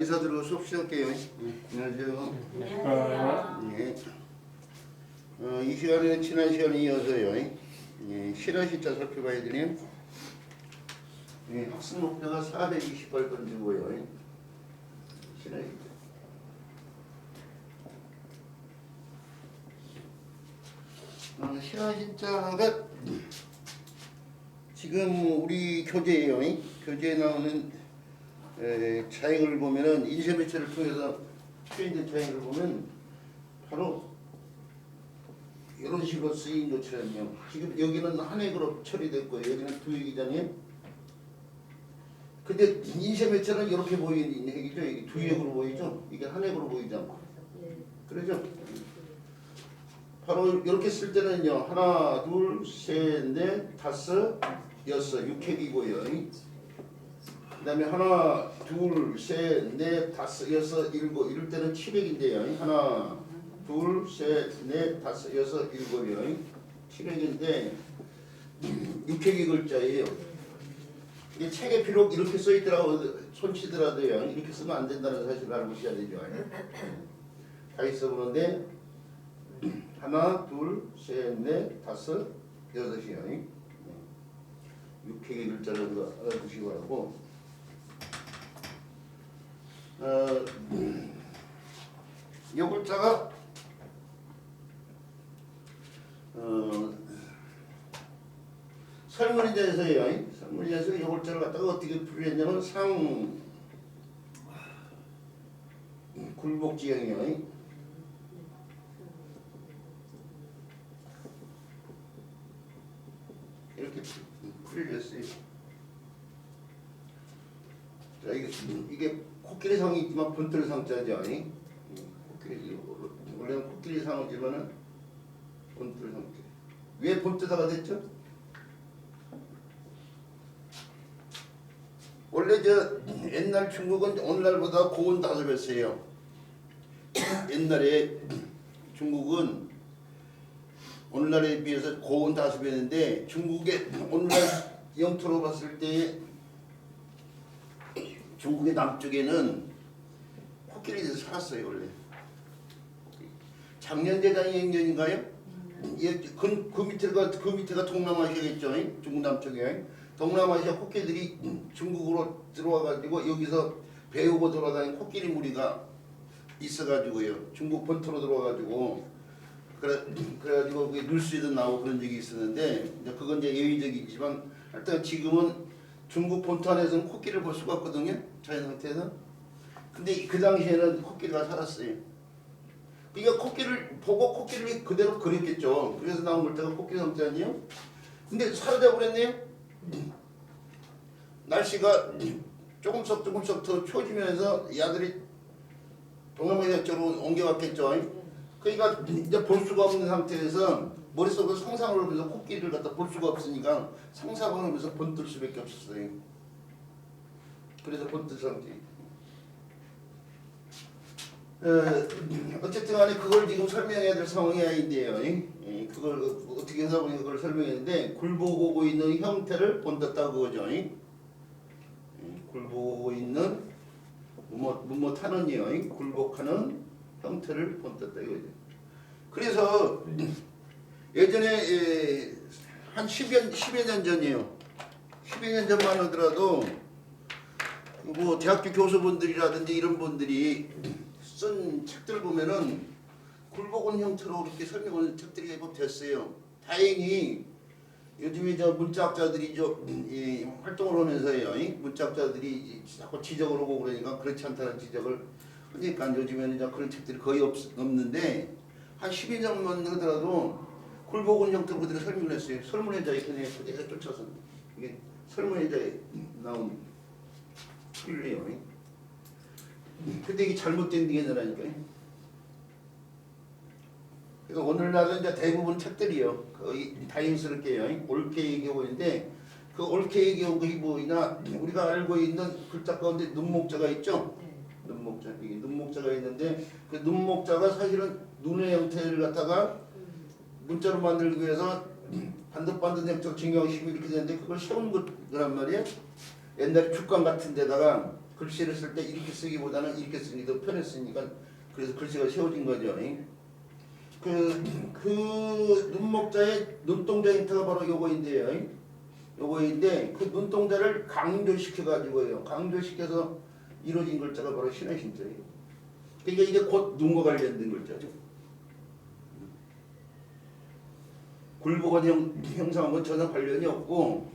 인사드리고 수업 시작할게요. 안녕하세요. 안녕하세요. 네. 이 시간에는 지난 시간에 이어서요. 실화시자 살펴봐야 되네요. 학습 목표가 428번 주고요. 실화시자. 실화시자가 지금 우리 교재예요. 교재에 나오는 자행을 보면은 인쇄매체를 통해서 표현된 자행을 보면 바로 이런 식으로 쓰인 것처럼요. 지금 여기는 한 획으로 처리됐고 여기는 두 획이잖아요. 근데 인쇄매체는 이렇게 보이는 획이죠. 이게 두 획으로 보이죠. 이게 한 획으로 보이지 않고. 그러죠. 바로 이렇게 쓸 때는요. 하나, 둘, 셋, 넷, 다섯, 여섯, 6획이고요. 그 다음에 하나, 둘, 셋, 넷, 다섯, 여섯, 일곱 이럴 때는 7획인데요. 하나, 둘, 셋, 넷, 다섯, 여섯, 일곱이요. 7획인데 6획의 글자예요. 이 책에 비록 이렇게 써있더라도 손치더라도요. 이렇게 쓰면 안 된다는 사실을 알고 있어야 되죠. 다 있어보는데 하나, 둘, 셋, 넷, 다섯, 여섯이요. 6획의 글자를 알아두시기 바라고. 이 글자가 설문의자에서요. 설문의자에서 이 글자를 갖다가 어떻게 풀이했냐면 상 굴복지형이요. 이렇게 풀이를 했어요. 자, 이게 코끼리 상이 있지만 본뜰 상자죠. 코끼리, 원래는 코끼리 상이지만은 본뜰 상자. 왜 본뜨사가 됐죠? 원래 옛날 중국은 오늘날보다 고온 5배였어요. 옛날에 중국은 오늘날에 비해서 고온 5배였는데 중국의 오늘날 영토로 봤을 때 중국의 남쪽에는 코끼리들이 살았어요. 원래 작년 재작년인가요? 그 밑에가 동남아시아겠죠. 중국 남쪽에 동남아시아 코끼리들이 중국으로 들어와가지고 여기서 배우고 돌아다니는 코끼리 무리가 있어가지고요. 중국 본토로 들어와가지고 그래가지고 뉴스에도 나오고 그런 적이 있었는데 그건 이제 예외적이지만 하여튼 지금은 중국 본토 안에서는 코끼리를 볼 수가 없거든요. 자연 상태에서. 근데 그 당시에는 코끼리가 살았어요. 그러니까 코끼리를 보고 코끼리를 그대로 그렸겠죠. 그래서 나온 글자가 코끼리 상태 아니에요? 근데 사라져 버렸네요. 날씨가 조금씩 더 추워지면서 이 아들이 동남아시아 쪽으로 옮겨갔겠죠. 그러니까 이제 볼 수가 없는 상태에서 머릿속으로 상상을 하면서 코끼리를 갖다 볼 수가 없으니까 상상을 하면서 본뜰 수밖에 없었어요. 그래서 본뜰 상태. 어쨌든 간에 그걸 지금 설명해야 될 상황이 아닌데요. 그걸 어떻게 하다 보니 그걸 설명했는데 굴복하고 있는 형태를 본떴다고 그거죠. 굴복하고 있는 무못하는요. 굴복하는 형태를 본떴다 이거죠. 그래서 예전에 한 10여 년 전이에요. 10여 년 전만 하더라도 뭐 대학교 교수분들이라든지 이런 분들이 쓴 책들 보면은 굴복은 형태로 이렇게 설명하는 책들이 됐어요. 다행히 요즘에 문자학자들이 활동을 하면서요. 문자학자들이 자꾸 지적을 하고 그러니까 그렇지 않다는 지적을 하니까 요즘에는 그런 책들이 거의 없는데 한 12년만 하더라도 굴복은 형태로 그대로 설명을 했어요. 설문의자에 그대로 쫓아서 이게 설문의자에 나온 글이에요. 근데 이게 잘못된 게 아니라니까요. 그래서 오늘날은 이제 대부분 책들이요. 거의 다행스럽게요. 옳게 얘기하고 있는데 그 옳게 얘기하고 이 뭐이나 우리가 알고 있는 글자 가운데 눈목자가 있죠. 눈목자. 이게 눈목자가 있는데 그 눈목자가 사실은 눈의 형태를 갖다가 문자로 만들기 위해서 반듯반듯 액적 증경 12 이렇게 되는데 그걸 세운 거란 말이에요. 옛날에 축강 같은 데다가 글씨를 쓸 때 이렇게 쓰기보다는 이렇게 쓰는 게 더 편했으니까 그래서 글씨가 세워진 거죠. 그 눈목자의 눈동자 힌트가 바로 요거인데요. 요거인데 그 눈동자를 강조시켜 가지고요. 강조시켜서 이루어진 글자가 바로 신의 신자예요. 그러니까 이게 곧 눈과 관련된 글자죠. 굴복한 형상하고 전혀 관련이 없고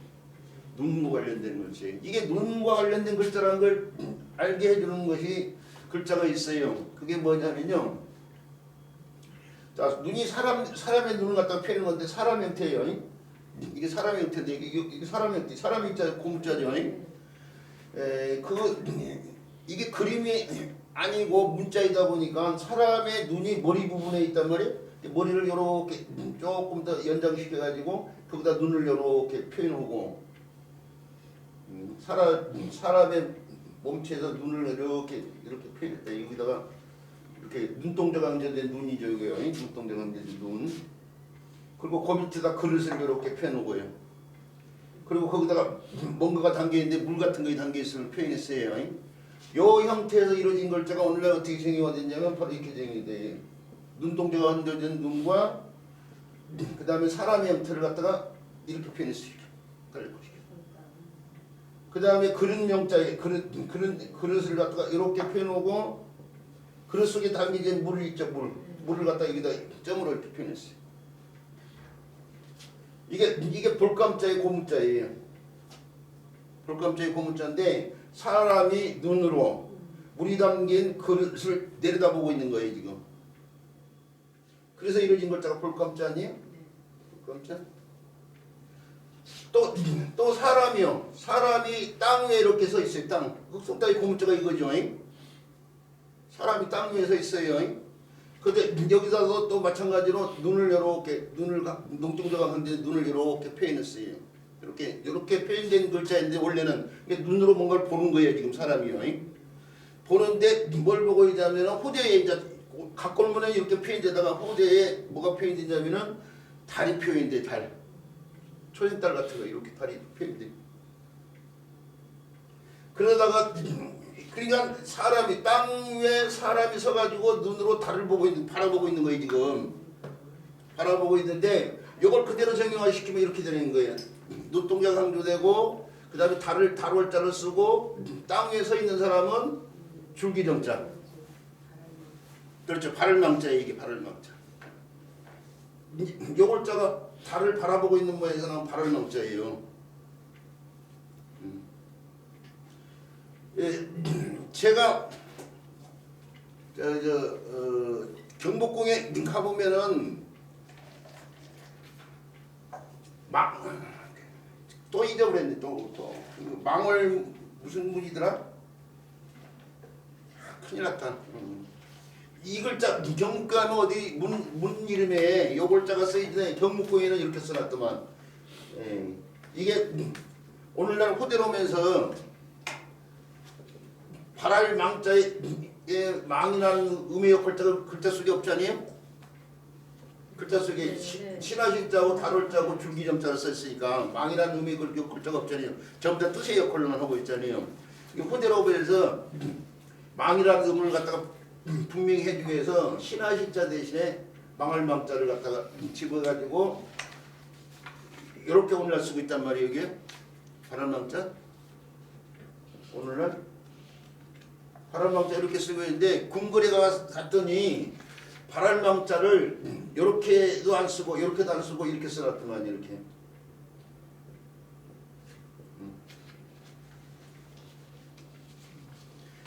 눈과 관련된 글자예요. 이게 눈과 관련된 글자라는 걸 알게 해주는 것이 글자가 있어요. 그게 뭐냐면요. 자, 눈이 사람의 눈을 갖다가 펴는 건데 사람 형태예요. 이게 사람 형태인데 이게 사람 형태, 사람 형자 고문자죠. 이게 그림이 아니고 문자이다 보니까 사람의 눈이 머리 부분에 있단 말이에요. 머리를 이렇게 조금 더 연장시켜 가지고 거기다 눈을 이렇게 표현하고 사람의 몸체에서 눈을 이렇게 표현했다. 여기다가 이렇게 눈동자가 얹어진 눈이죠. 이거요. 눈동자가 얹어진 눈. 그리고 그 밑에다 그릇을 이렇게 펴놓고요. 그리고 거기다가 뭔가가 담겨있는데 물 같은 거 담겨있음을 표현했어요. 이 형태에서 이루어진 글자가 오늘날 어떻게 정의가 됐냐면 바로 이렇게 정의가 돼요. 눈동자가 얹어진 눈과 그 다음에 사람의 형태를 갖다가 이렇게 표현했어요. 그 다음에 그릇 명자에 그릇을 갖다가 이렇게 펴놓고 그릇 속에 담겨진 물을 있죠. 물을 갖다가 여기다 점으로 이렇게 표현했어요. 이게 볼감자의 고문자예요. 볼감자의 고문자인데 사람이 눈으로 물이 담긴 그릇을 내려다보고 있는 거예요 지금. 그래서 이루어진 글자가 볼감자 아니에요? 볼감자. 또 사람이요. 사람이 땅 위에 이렇게 서 있어요. 땅. 흑성따위 고문자가 이거죠. 사람이 땅 위에 서 있어요. 근데 여기서도 또 마찬가지로 눈을 이렇게 눈동자가 한데 눈을 이렇게 표현했어요. 이렇게 표현된 글자인데 원래는 눈으로 뭔가를 보는 거예요 지금 사람이요. 보는데 뭘 보고 있냐면 호재에 이제 각골문에 이렇게 표현되다가 호재에 뭐가 표현되냐면은 달이 표현돼. 달. 초생달 같은 거 이렇게 달이 표현돼. 그러다가 그러니까 사람이 땅 위에 사람이 서가지고 눈으로 달을 바라보고 있는 거예요 지금. 바라보고 있는데 이걸 그대로 정형화시키면 이렇게 되는 거예요. 눈동자 강조되고 그 다음에 달월자를 쓰고 땅 위에 서 있는 사람은 줄기정자. 그렇죠. 발을망자예요. 이게 발을망자. 요 글자가 달을 바라보고 있는 모양에서 나온 발을망자예요. 예, 제가 경복궁에 가보면은 또 잊어버렸네. 또 망월 무슨 문이더라? 큰일 났다. 이 글자 경묵관 어디 문 이름에 요 글자가 쓰이는데 경묵궁에는 이렇게 써놨더만. 이게 오늘날 호대로 오면서 발할 망자에 망이라는 의미의 글자 속에 없잖아요. 글자 속에 신하신자고 달월자고 줄기정자를 썼으니까 망이라는 의미의 글자가 없잖아요. 전부 다 뜻의 역할로만 하고 있잖아요. 호대로 오면서 망이라는 의미를 갖다가 분명히 해주기 위해서 신하신자 대신에 망할 망자를 갖다가 집어가지고 이렇게 오늘날 쓰고 있단 말이에요. 이게 발할 망자 오늘날 발할망자 이렇게 쓰고 있는데 궁궐에 갔더니 발할망자를 이렇게도 안 쓰고 이렇게도 안 쓰고 이렇게 써놨더만 이렇게.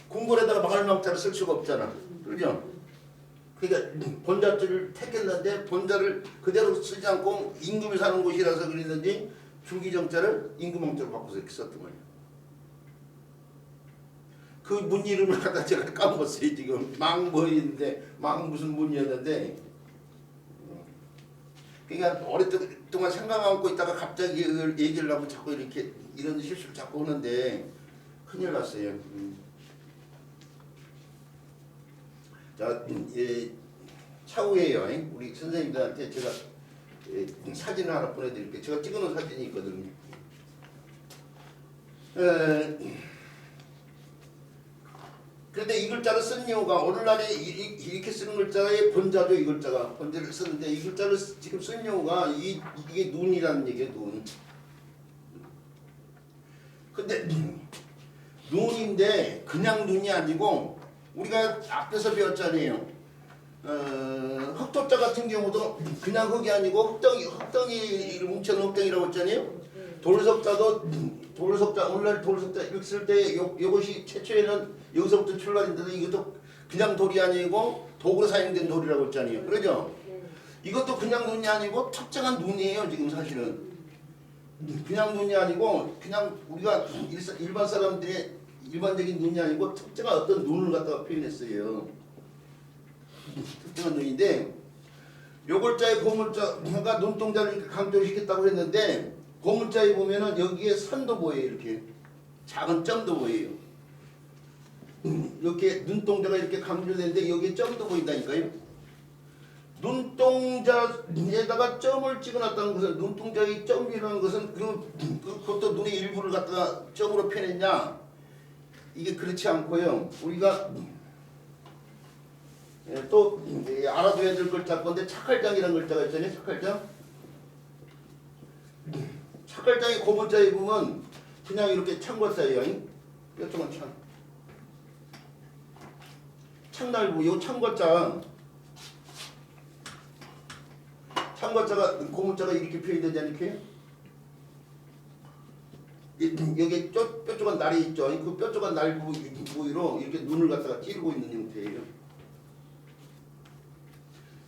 궁궐에다가 발할망자를 쓸 수가 없잖아. 그죠? 그러니까 본자를 택했는데 본자를 그대로 쓰지 않고 임금이 사는 곳이라서 그랬는지 줄기정자를 임금왕자로 바꿔서 이렇게 썼더만. 그 문 이름을 갖다 제가 까먹었어요 지금. 망 뭐였는데 망 무슨 문이었는데 그러니까 오랫동안 생각 안고 있다가 갑자기 얘기를 하고 자꾸 이렇게 이런 실수를 자꾸 하는데 큰일 났어요. 자, 차후에요. 우리 선생님들한테 제가 사진을 하나 보내드릴게요. 제가 찍어놓은 사진이 있거든요. 그런데 이 글자를 쓴 이유가 오늘날에 이렇게 쓰는 글자의 본자죠. 이 글자가 본자를 쓰는데 이 글자를 지금 쓴 이유가 이게 눈이라는 얘기예요. 눈. 근데 눈인데 그냥 눈이 아니고 우리가 앞에서 배웠잖아요. 흑토자 같은 경우도 그냥 흑이 아니고 흑덩이 뭉쳐놓은 흑덩이라고 했잖아요. 돌석자 오늘날 돌석자 이렇게 쓸 때 이것이 최초에는 여기서부터 출발인데 이것도 그냥 돌이 아니고 도구로 사용된 돌이라고 했잖아요. 그러죠? 이것도 그냥 눈이 아니고 특정한 눈이에요. 지금 사실은 그냥 눈이 아니고 그냥 우리가 일반 사람들의 일반적인 눈이 아니고 특정한 어떤 눈을 갖다가 표현했어요. 특정한 눈인데 요 글자의 고문자가 눈동자를 이렇게 강조시켰다고 했는데 고문자에 보면은 여기에 선도 보여요. 이렇게 작은 점도 보여요. 이렇게 눈동자가 이렇게 강조되는데 여기에 점도 보인다니까요. 눈동자에다가 점을 찍어놨다는 것은 눈동자의 점이라는 것은 그것도 눈의 일부를 갖다가 점으로 표현했냐? 이게 그렇지 않고요. 우리가 또 알아둬야 될 글자 건데 착할장이라는 글자가 있잖아요. 착할장. 착할장의 고문자에 보면 그냥 이렇게 창과자예요. 뼈조간 창. 창날부 요 창과자. 창과자가 고문자가 이렇게 표현되지 않을까요? 여기 뼈조간 날이 있죠. 그 뼈조간 날 부위로 이렇게 눈을 갖다가 찌르고 있는 형태예요.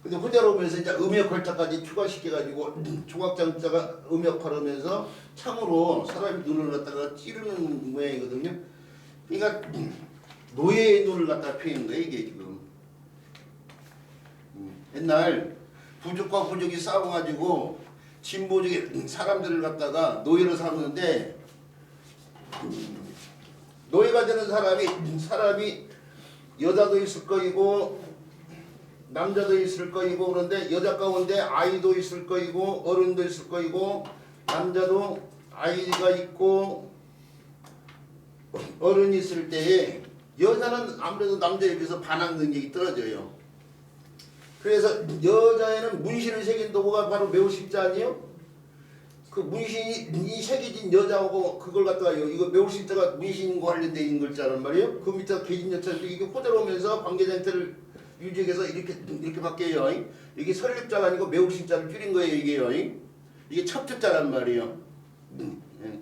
근데 후대로 오면서 이제 음역할자까지 추가시켜가지고 조각장자가 음역하면서 창으로 사람이 눈을 갖다가 찌르는 모양이거든요. 그러니까 노예의 눈을 갖다가 표현한 거예요. 이게 지금 옛날 부족과 부족이 싸워가지고 진보적인 사람들을 갖다가 노예로 삼는데 노예가 되는 사람이 여자도 있을 거이고 남자도 있을 거이고 그런데 여자 가운데 아이도 있을 거이고 어른도 있을 거이고 남자도 아이가 있고 어른이 있을 때에 여자는 아무래도 남자에 비해서 반항 능력이 떨어져요. 그래서 여자에는 문신을 새긴 도구가 바로 매우 쉽지 아니에요? 그 문신이 새겨진 여자하고 그걸 갖다가 이거 매우 십자가 문신과 관련되어 있는 글자란 말이에요. 그 밑에 계진 여자도 이게 호대로 오면서 관계자 형태를 유지해서 이렇게 바뀌어요. 이게 설립자가 아니고 매우신자를 줄인 거예요. 이게요. 이게 첩첩자란 말이에요.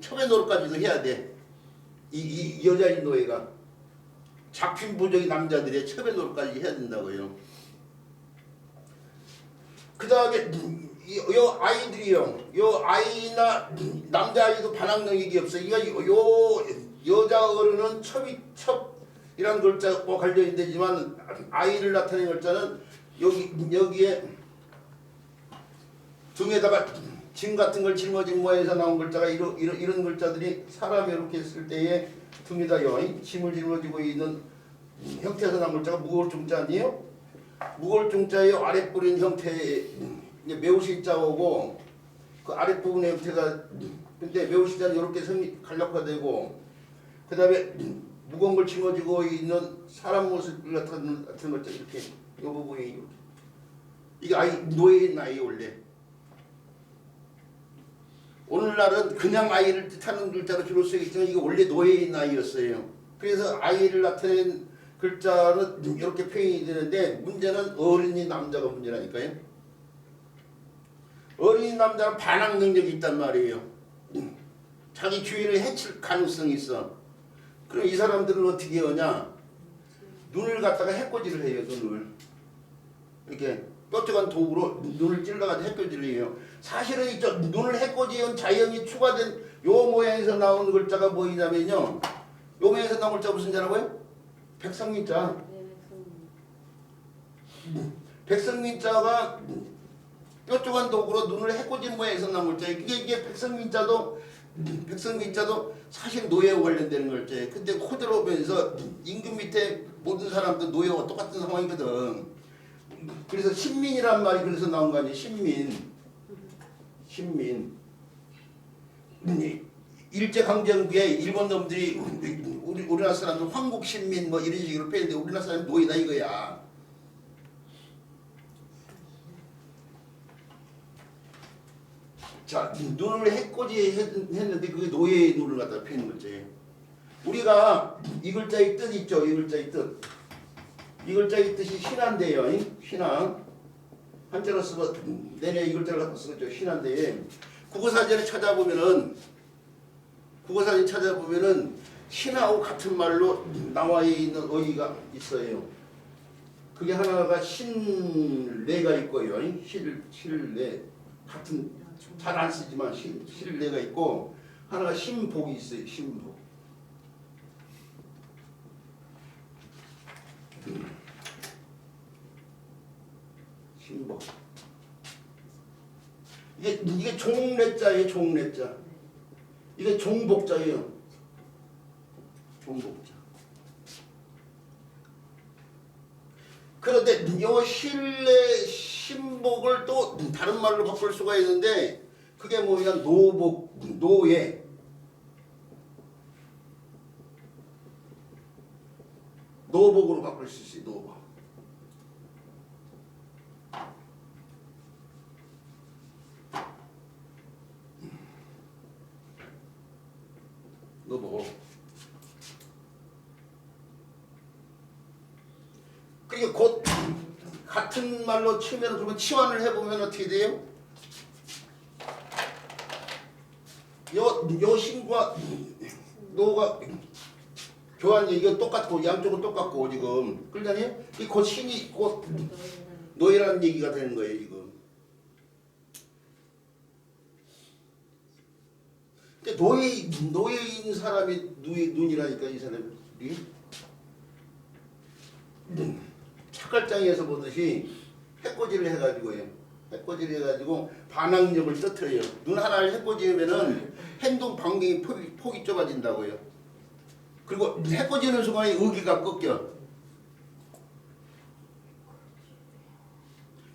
첩의 노릇까지도 해야 돼. 이 여자인 노예가 잡힌 부족이 남자들의 첩의 노릇까지 해야 된다고요. 그 다음에 요 아이들이요. 요 아이나 남자아이도 반항 능력이 없어요. 요 여자 어른은 첩이란 글자와 관련되지만 아이를 나타내는 글자는 여기에 등에다가 징 같은 걸 짊어진 모양에서 나온 글자가 이런 글자들이 사람이 이렇게 했을 때에 등에다요 짐을 짊어지고 있는 형태에서 나온 글자가 무거울 중자 아니에요? 무거울 중자의 아래 뿌린 형태의 매우신 자오고 그 아랫부분의 형태가 근데 매우신 자는 이렇게 간략화되고 그 다음에 무거운 걸 짊어지고 있는 사람 모습 같은 것들 이렇게 이 부분이 이게 노예인 아이 원래 오늘날은 그냥 아이를 뜻하는 글자로 주로 쓰이지만 이게 원래 노예인 아이였어요. 그래서 아이를 나타낸 글자는 이렇게 표현이 되는데 문제는 어린이 남자가 문제라니까요. 어린이 남자는 반항 능력이 있단 말이에요. 자기 주인을 해칠 가능성이 있어. 그럼 이 사람들은 어떻게 하냐? 눈을 갖다가 해코지를 해요. 눈을 이렇게 뾰족한 도구로 눈을 찔러가지고 해코지를 해요. 사실은 이 눈을 해코지한 자연이 추가된 요 모양에서 나오는 글자가 뭐냐면요. 요 모양에서 나온 글자 무슨 자라고요? 백성민자. 백성민자가 뾰족한 도구로 눈을 해코진 모양에서 나온 글자예요. 이게 백성민자도 사실 노예와 관련되는 글자예요. 근데 호대로 오면서 임금 밑에 모든 사람들 노예와 똑같은 상황이거든. 그래서 신민이란 말이 그래서 나온 거 아니에요. 신민. 일제강점기에 일본 놈들이 우리나라 사람들 황국 신민 뭐 이런 식으로 패는데 우리나라 사람 노예다 이거야. 자, 눈을 해코지 했는데 그게 노예의 눈을 갖다 패는 거지. 우리가 이 글자의 뜻 있죠? 이 글자의 뜻. 이 글자의 뜻이 신한데요. 신한. 한자로 쓰고 내내 이 글자를 갖다 쓰죠. 신한데 국어사전에 찾아보면은 신하고 같은 말로 나와 있는 어휘가 있어요. 그게 하나가 신례가 있고요. 신례 같은 잘 안 쓰지만 신례가 있고 하나가 신복이 있어요. 신복. 신복. 이게 종례자예요. 종례자. 이게 종복자예요. 종복자. 그런데 이 신례 신복을 또 다른 말로 바꿀 수가 있는데 그게 뭐냐 노복 노예. 노복으로 바꿀 수 있어요. 노복. 노복. 그리고 곧 같은 말로 치면 그러면 치환을 해보면 어떻게 돼요? 요 신과 노가 교환이 이거 똑같고 양쪽은 똑같고 지금 그러잖아요. 이 곧 신이 곧 노예라는 얘기가 되는 거예요 지금. 노예인 사람이 눈이라니까 이 사람이. 착갈장에서 보듯이 해코지를 해가지고요. 해코지를 해가지고 반항력을 떨어뜨려요. 눈 하나를 해코지하면은 행동 반경이 폭이 좁아진다고요. 그리고 해코지는 순간에 의기가 꺾여.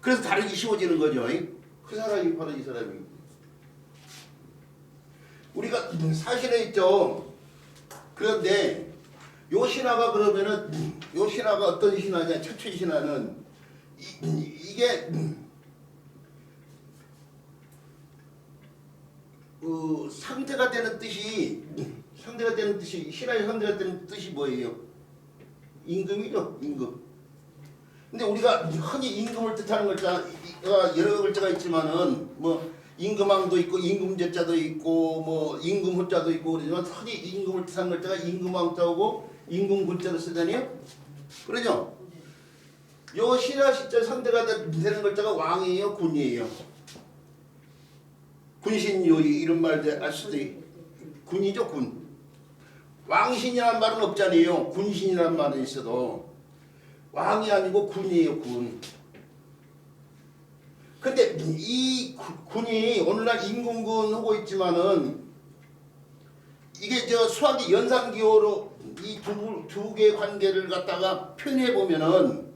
그래서 다르기 쉬워지는 거죠. 그 사람이 바로 이 사람이. 우리가 사실은 있죠. 그런데 요 신화가 그러면은 요 신화가 어떤 신화냐? 최초의 신화는 이게 상대가 되는 뜻이 신화의 상대가 되는 뜻이 뭐예요? 임금이죠. 임금. 근데 우리가 흔히 임금을 뜻하는 글자가 여러 글자가 있지만은 뭐 임금왕도 있고 임금제자도 있고 뭐 임금호자도 있고 그러지만 흔히 임금을 뜻하는 글자가 임금왕자고 임금군자로 쓰잖아요. 그러죠? 요 신화 시절 상대가 되는 글자가 왕이에요, 군이에요. 군신요리 이런 말들 알 수도 있고 군이죠, 군. 왕신이라는 말은 없잖아요. 군신이라는 말은 있어도 왕이 아니고 군이에요, 군. 근데 이 군이 오늘날 임금군 하고 있지만은 이게 저 수학이 연산기호로 이 두 개의 관계를 갖다가 표현해 보면은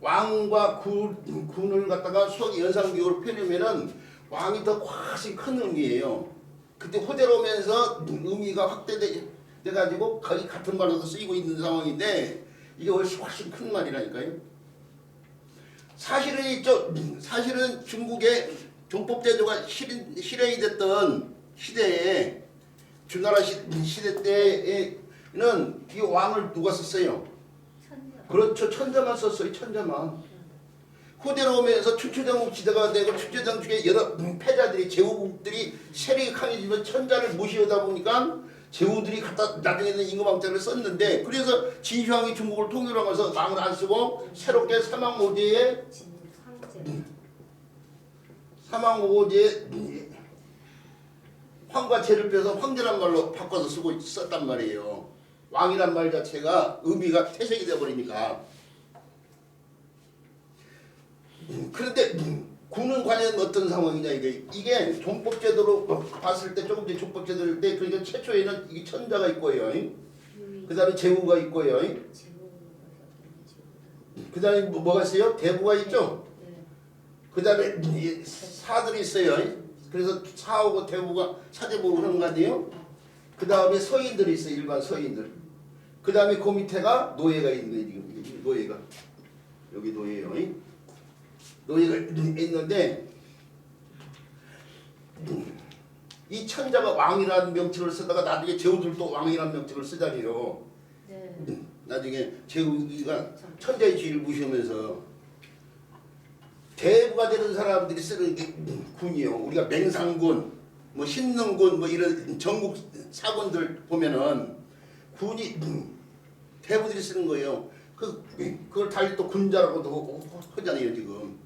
왕과 군을 갖다가 수학이 연산기호로 표현하면은 왕이 더 훨씬 큰 의미예요. 그때 호대로 오면서 의미가 확대돼 가지고 거의 같은 말로도 쓰이고 있는 상황인데 이게 훨씬 큰 말이라니까요. 사실은 중국의 종법제도가 실행이 됐던 시대에 주나라 시대 때에는 이 왕을 누가 썼어요? 그렇죠. 천자만 썼어요. 천자만. 호대로 오면서 춘추전국 시대가 되고 춘추전국의 여러 패자들이 제후국들이 세력이 강해지면 천자를 무시하다 보니까 제후들이 갖다 나중에는 임금왕자를 썼는데 그래서 진시황이 중국을 통일하면서 왕을 안 쓰고 새롭게 사망오제에 황과 제를 빼서 황제란 말로 바꿔서 썼단 말이에요. 왕이란 말 자체가 의미가 퇴색이 되어버리니까. 그런데 군은 과연 어떤 상황이냐 이게 종법제도로 봤을 때 조금 전에 종법제도일 때 그러니까 최초에는 이게 천자가 있고요. 그 다음에 제후가 있고요. 그 다음에 뭐가 있어요? 대부가 있죠. 그 다음에 사들이 있어요. 그래서 사하고 대부가 사대부 그런 거 아니에요? 그 다음에 서인들이 있어. 일반 서인들. 그 다음에 그 밑에가 노예가 있는 거예요. 지금 노예가. 여기 노예요. 노예가 있는데 이 천자가 왕이라는 명칭을 쓰다가 나중에 제후들도 왕이라는 명칭을 쓰잖아요. 네. 나중에 제후가 천자의 지위를 무시하면서 대부가 되는 사람들이 쓰는 게 군이요. 우리가 맹상군, 뭐 신능군, 뭐 이런 전국 사군들 보면은 군이 대부들이 쓰는 거예요. 그걸 달리 또 군자라고도 하잖아요 지금.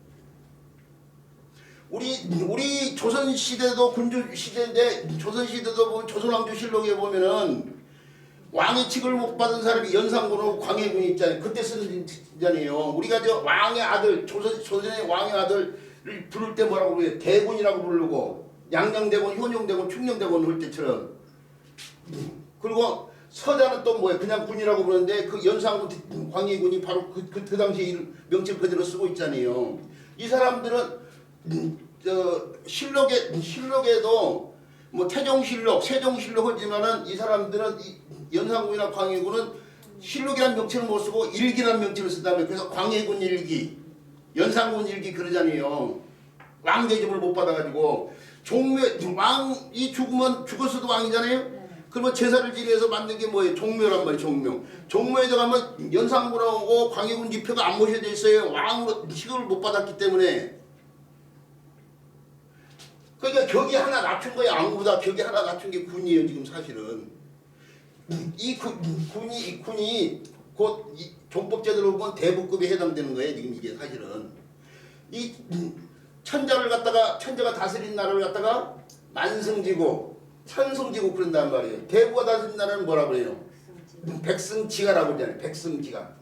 우리 조선 시대도 군주 시대인데 조선 시대도 보면 조선왕조실록에 보면은 왕의 칙을 못 받은 사람이 연산군하고 광해군이 있잖아요. 그때 쓰는 잖아요. 우리가 저 왕의 아들 조선의 왕의 아들을 부를 때 뭐라고 그래요? 대군이라고 부르고 양녕대군, 효녕대군, 충녕대군 할 때처럼. 그리고 서자는 또 뭐예요? 그냥 군이라고 부르는데 그 연산군 광해군이 바로 그 당시 명칭 그대로 쓰고 있잖아요. 이 사람들은 저 실록에도 뭐 태종실록, 세종실록 하지만은 이 사람들은 연산군이나 광해군은 실록이라는 명칭을 못 쓰고 일기라는 명칭을 쓴다면 그래서 광해군 일기, 연산군 일기 그러잖아요. 왕 대접을 못 받아가지고 왕이 죽으면 죽었어도 왕이잖아요. 그러면 제사를 지내서 만든 게 뭐예요? 종묘란 말이에요. 종묘. 종묘에 들어가면 연산군하고 광해군 지표가 안 모셔져 있어요. 왕으로 시급을 못 받았기 때문에. 그러니까 격이 하나 낮춘 거예요. 왕보다 격이 하나 낮춘 게 군이에요. 지금 사실은. 이 군이 곧 종법제도로 보면 대부급에 해당되는 거예요. 지금 이게 사실은. 이 천자가 다스린 나라를 갖다가 만승지고 천승지고 그런단 말이에요. 대부가 다스린 나라는 뭐라 그래요? 백승지가라고 하잖아요. 백승지가.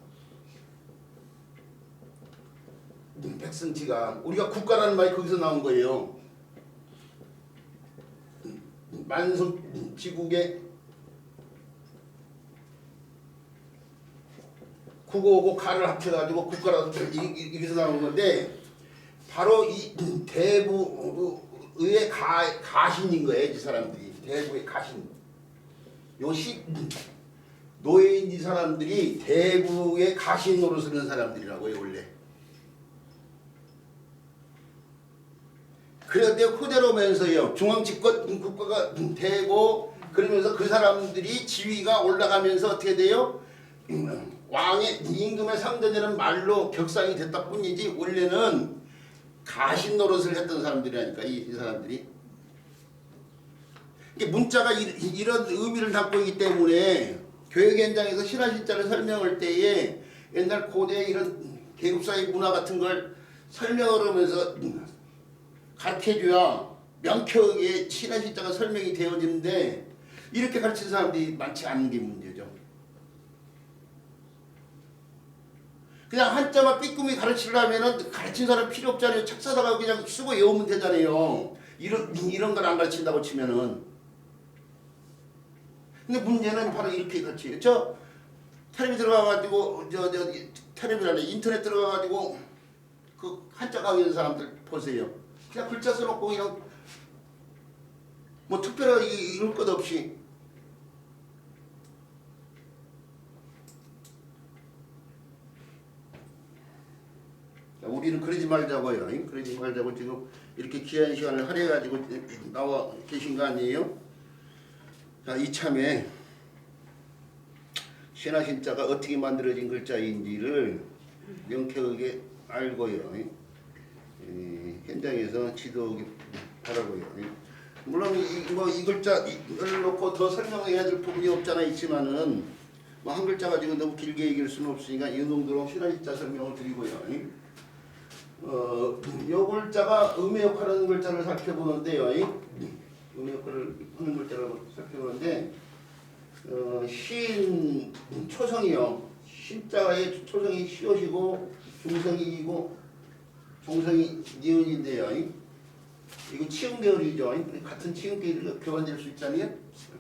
백승지가. 우리가 국가라는 말이 거기서 나온 거예요. 만승지국의 국어하고 가를 합쳐가지고 국가라고 여기서 나온 건데 바로 이 대부의 가신인 거예요. 이 사람들이. 대부의 가신. 노예인 이 사람들이 대부의 가신으로 쓰는 사람들이라고요. 원래. 그런데 그대로면서요. 중앙집권 국가가 되고 그러면서 그 사람들이 지위가 올라가면서 어떻게 돼요? 왕의 임금에 상대되는 말로 격상이 됐다 뿐이지 원래는 가신 노릇을 했던 사람들이라니까 이 사람들이. 이게 문자가 이런 의미를 갖고 있기 때문에 교육 현장에서 신화신자를 설명할 때에 옛날 고대 이런 계급사회 문화 같은 걸 설명을 하면서 가르쳐줘야 명쾌하게 신화신자가 설명이 되어지는데 이렇게 가르친 사람들이 많지 않은 게 문제죠. 그냥 한자만 삐꾸미 가르치려면은 가르친 사람 필요 없잖아요. 책 사다가 그냥 쓰고 외우면 되잖아요. 이런 걸 안 가르친다고 치면은. 근데 문제는 바로 이렇게 가르쳐요. 저 텔레비 들어가가지고 텔레비란에 인터넷 들어가가지고 그 한자 강의하는 사람들 보세요. 그냥 글자 써놓고 그냥 뭐 특별하게 이럴 것 없이. 우리는 그러지 말자고요. 그러지 말자고 지금 이렇게 귀한 시간을 할애해가지고 나와 계신 거 아니에요? 자, 이참에 신화신자가 어떻게 만들어진 글자인지를 명쾌하게 알고요. 현장에서 지도하기 바라고요. 물론 이 글자를 놓고 더 설명해야 될 부분이 없잖아 있지만은 뭐 한 글자 가지고 너무 길게 얘기할 수는 없으니까 이 정도로 신화신자 설명을 드리고요. 요 글자가 음의 역할을 하는 글자를 살펴보는데요. 음의 역할을 하는 글자를 살펴보는데 신 초성이요. 신자의 초성이 시옷이고 중성이고 종성이 니은인데요. 이거 치은 계열이죠. 같은 치은 계열이 교환될 수 있잖아요.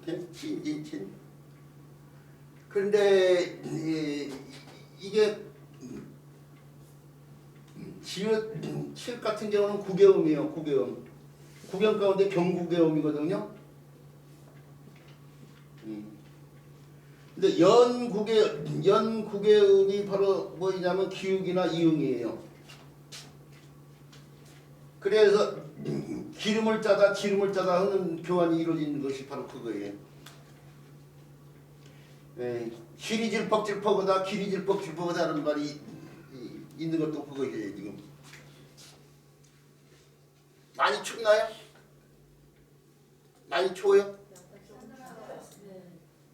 이렇게 친. 그런데 이게 지읒 칠 같은 경우는 구개음이에요. 구개음 가운데 경구개음이거든요. 근데 연국의 음이 바로 뭐냐면 기욱이나 이응이에요. 그래서 기름을 짜다 하는 교환이 이루어지는 것이 바로 그거예요. 예, 기리질퍽질퍽하다 기리질퍽질퍽하다 하는 말이 있는 것도 그거예요. 지금 많이 춥나요? 많이 추워요?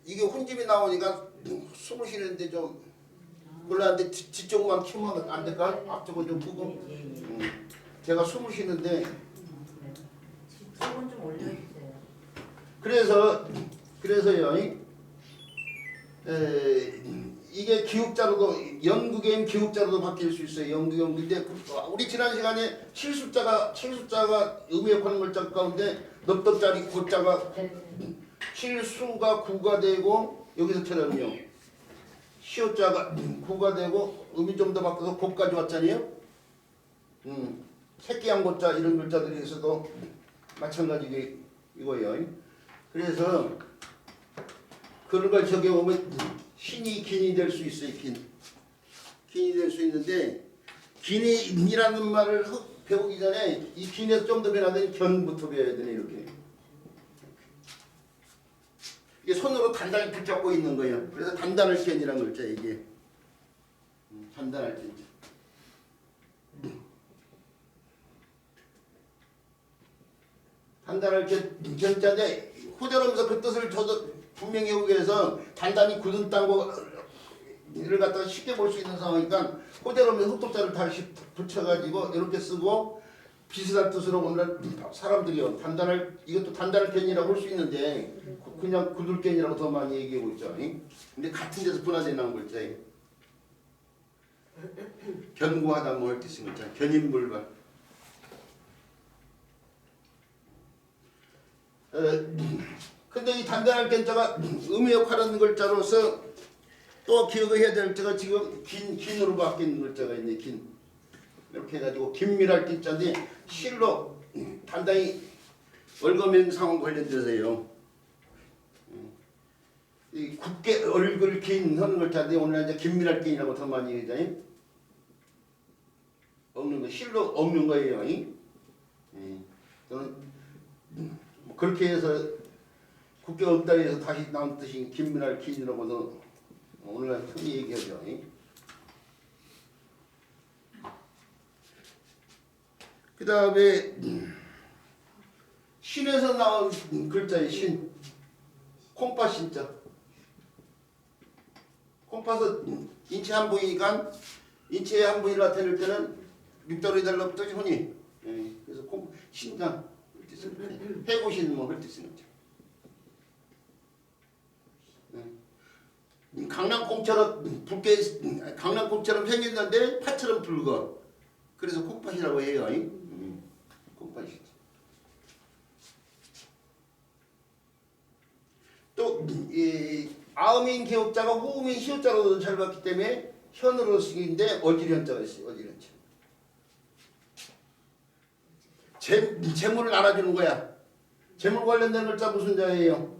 이게 혼집이 나오니까 숨을 쉬는데 좀 몰랐는데 뒤쪽만 키우면 안 될까? 앞쪽은 좀 크고. 제가 숨을 쉬는데 속은 좀 올려주세요. 그래서요. 이게 기욱자로도 연국의 기욱자로도 바뀔 수 있어요. 연국인데 우리 지난 시간에 7숫자가 의미역하는 글자 가운데 넙덕자리 고자가 7수가 9가 되고 여기서처럼요. 시옷자가 9가 되고 음이 좀 더 바뀌어서 곱까지 왔잖아요. 새끼양고자 이런 글자들에서도 마찬가지 이거예요. 그래서 그런 걸 적용하면 신이 긴이 될 수 있어요. 긴이 될 수 있는데 긴이라는 말을 배우기 전에 이 긴에서 좀 더 변화된 견부터 배워야 되네. 이렇게 이게 손으로 단단히 붙잡고 있는 거예요. 그래서 단단할 견이라는 글자 이게 단단할 견. 단단할 견자인데 호절하면서 그 뜻을 저도 분명히 외우기 위해서 단단히 굳은 땅을 갖다가 쉽게 볼 수 있는 상황이니까 호절하면서 흑독자를 다시 붙여가지고 이렇게 쓰고 비슷한 뜻으로 오늘 사람들이요 단단할 이것도 단단할 견이라고 할 수 있는데 그냥 굳을 견이라고 더 많이 얘기하고 있죠. 근데 같은 데서 분화돼 나온 글자예요. 견고하다 뭐 할 때 쓰는 글자 견인불발. 근데 이 단단할 견자가 음의 역할하는 글자로서 또 기억을 해야 될 글자가 지금 긴으로 바뀐 글자가 있네. 긴 이렇게 해가지고 긴밀할 긴자인데 실로 단단히 얼거맨 상황 관련돼서요. 이 굳게 얼굴 긴 하는 글자인데 오늘 이제 긴밀할 긴이라고 더 많이 얘기하잖아요. 엎는 거 실로 엎는 거예요. 저는 그렇게 해서 굳게 엎다 해서 다시 나온 뜻이 긴밀할 긴이라고도 오늘날 흔히 얘기하죠. 그 다음에 신에서 나온 글자의 신 콩팥 신자. 콩팥은 인체 한 부위니까 인체의 한 부위를 나타낼 때는 육자로 달라붙어 흔히 그래서 신장 해고신 뭐 그럴 때 쓰는 거죠. 강낭콩처럼 생겼는데 팥처럼 붉어. 그래서 콩팥이라고 해요. 콩팥이. 또 아음인 기억자가 후음인 시옷자로도 잘 봤기 때문에 현으로 쓰기인데 어지련자가 있어요. 어지련자. 재물을 알아주는 거야. 재물 관련된 글자 무슨 자예요?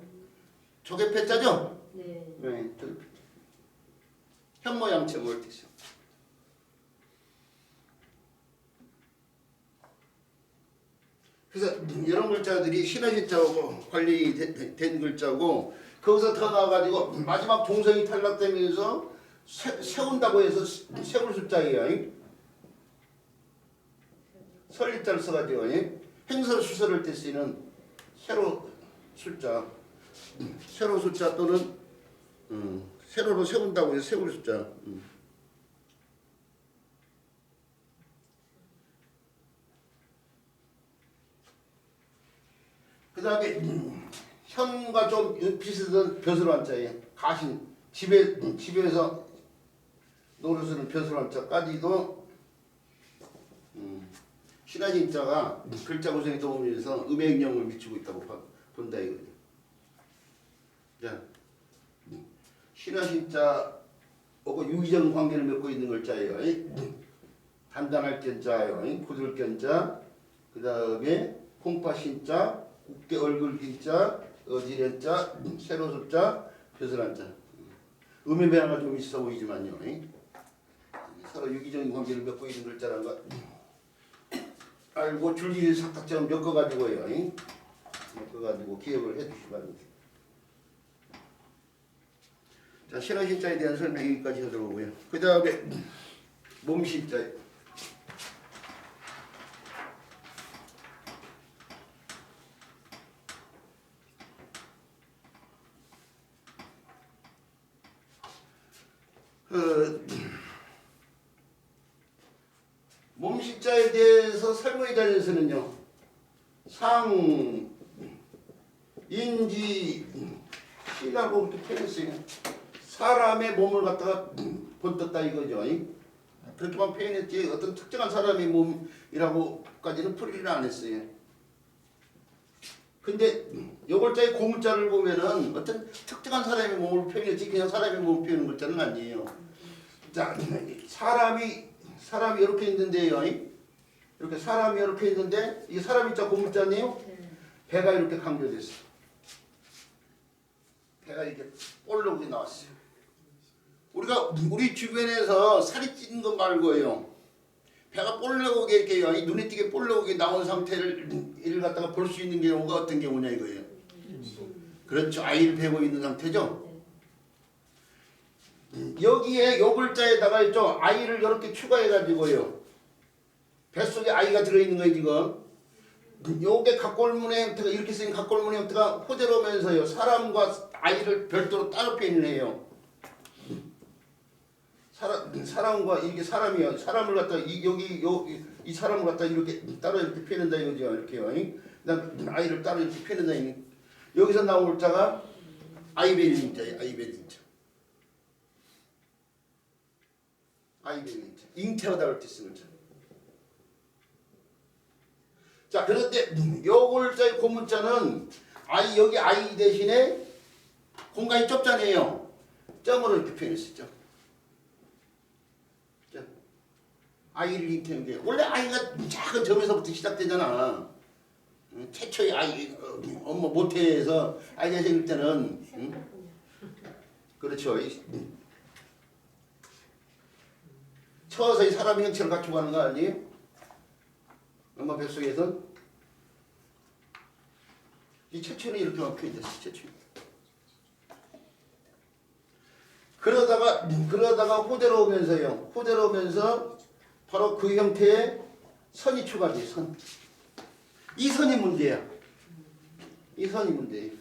조개패자죠? 네. 조개패자. 현모양체 뭘 뜻이요? 그래서 이런 글자들이 신화신자하고 관련된 글자고 거기서 더 나와가지고 마지막 동성이 탈락되면서 세운다고 해서 세울 숫자예요. 설립자를 써가지고 행설수설할 때 쓰이는 세로 숫자 또는 세로로 세운다고 해서 세울 숫자. 그 다음에 현과 좀 비슷한 벼슬 한자예요. 가신 집에서 노릇을 벼슬 한자까지도 신화진자가 글자 구성에 도움을 해서 음의 영향을 미치고 있다고 본다 이거죠. 자, 신화신자하고 유기적 관계를 맺고 있는 글자예요. 단단할 견자예요. 굳을 견자, 그 다음에 콩팥신자, 굳게 얼굴 긴자, 어지련자, 세로숫자, 벼슬한자. 음의 변화가 좀 있어 보이지만요. 서로 유기적인 관계를 맺고 있는 글자란 것 알고 줄기를 삭삭처럼 엮어가지고요. 엮어가지고 기억을 해주시기 바랍니다. 자, 신화신자에 대한 설명 여기까지 하도록 하고요. 그 다음에 몸신자. 몸신자에 대해서 설명의 자리에서는요. 상, 인지, 시라고 이렇게 표현했어요. 사람의 몸을 갖다가 본떴다 이거죠. 그렇게만 표현했지 어떤 특정한 사람의 몸이라고까지는 풀이를 안 했어요. 근데 요글자의 고문자를 보면은 어떤 특정한 사람의 몸을 표현했지 그냥 사람의 몸을 표현한 글자는 아니에요. 자, 사람이 이렇게 있는데요. 이렇게 사람이 이렇게 있는데 이 사람이 자 고문자네요. 배가 이렇게 강조됐어. 배가 이렇게 볼록이 나왔어요. 우리가 우리 주변에서 살이 찐 것 말고요. 배가 볼록하게 이렇게 눈에 띄게 볼록하게 나온 상태를 이를 갖다가 볼 수 있는 경우가 어떤 경우냐 이거예요. 그렇죠. 아이를 베고 있는 상태죠. 여기에 요 글자에다가 있죠. 아이를 이렇게 추가해 가지고요. 뱃속에 아이가 들어 있는 거예요 지금. 요게 각골문의 형태가 이렇게 쓰인 각골문의 형태가 호재로면서요. 사람과 아이를 별도로 따로 표현을 해요. 사람과 이게 사람이요. 사람을 갖다 이 사람을 갖다 이렇게 따로 이렇게 표현한다 이거죠. 이렇게요. 그다음 아이를 따로 이렇게 표현한다. 여기서 나온 글자가 아이벨린자예요. 아이벨린자. 아이벨린자. 잉태하다 할 때 쓰는 글자. 자, 그런데 요 글자의 고문자는 여기 아이 대신에 공간이 좁잖아요. 점으로 이렇게 표현했었죠. 아이를 잉태한 게 원래 아이가 작은 점에서부터 시작되잖아. 최초의 아이 엄마 모태에서 아이가 생길 때는 그렇죠. 처서히 사람의 형체를 갖추고 가는 거 아니에요? 엄마 뱃속에서 이 최초는 이렇게만 표현됐어. 최초. 그러다가 호대로 오면서요. 호대로 오면서 바로 그 형태의 선이 추가돼. 선. 이 선이 문제야. 이 선이 문제예요.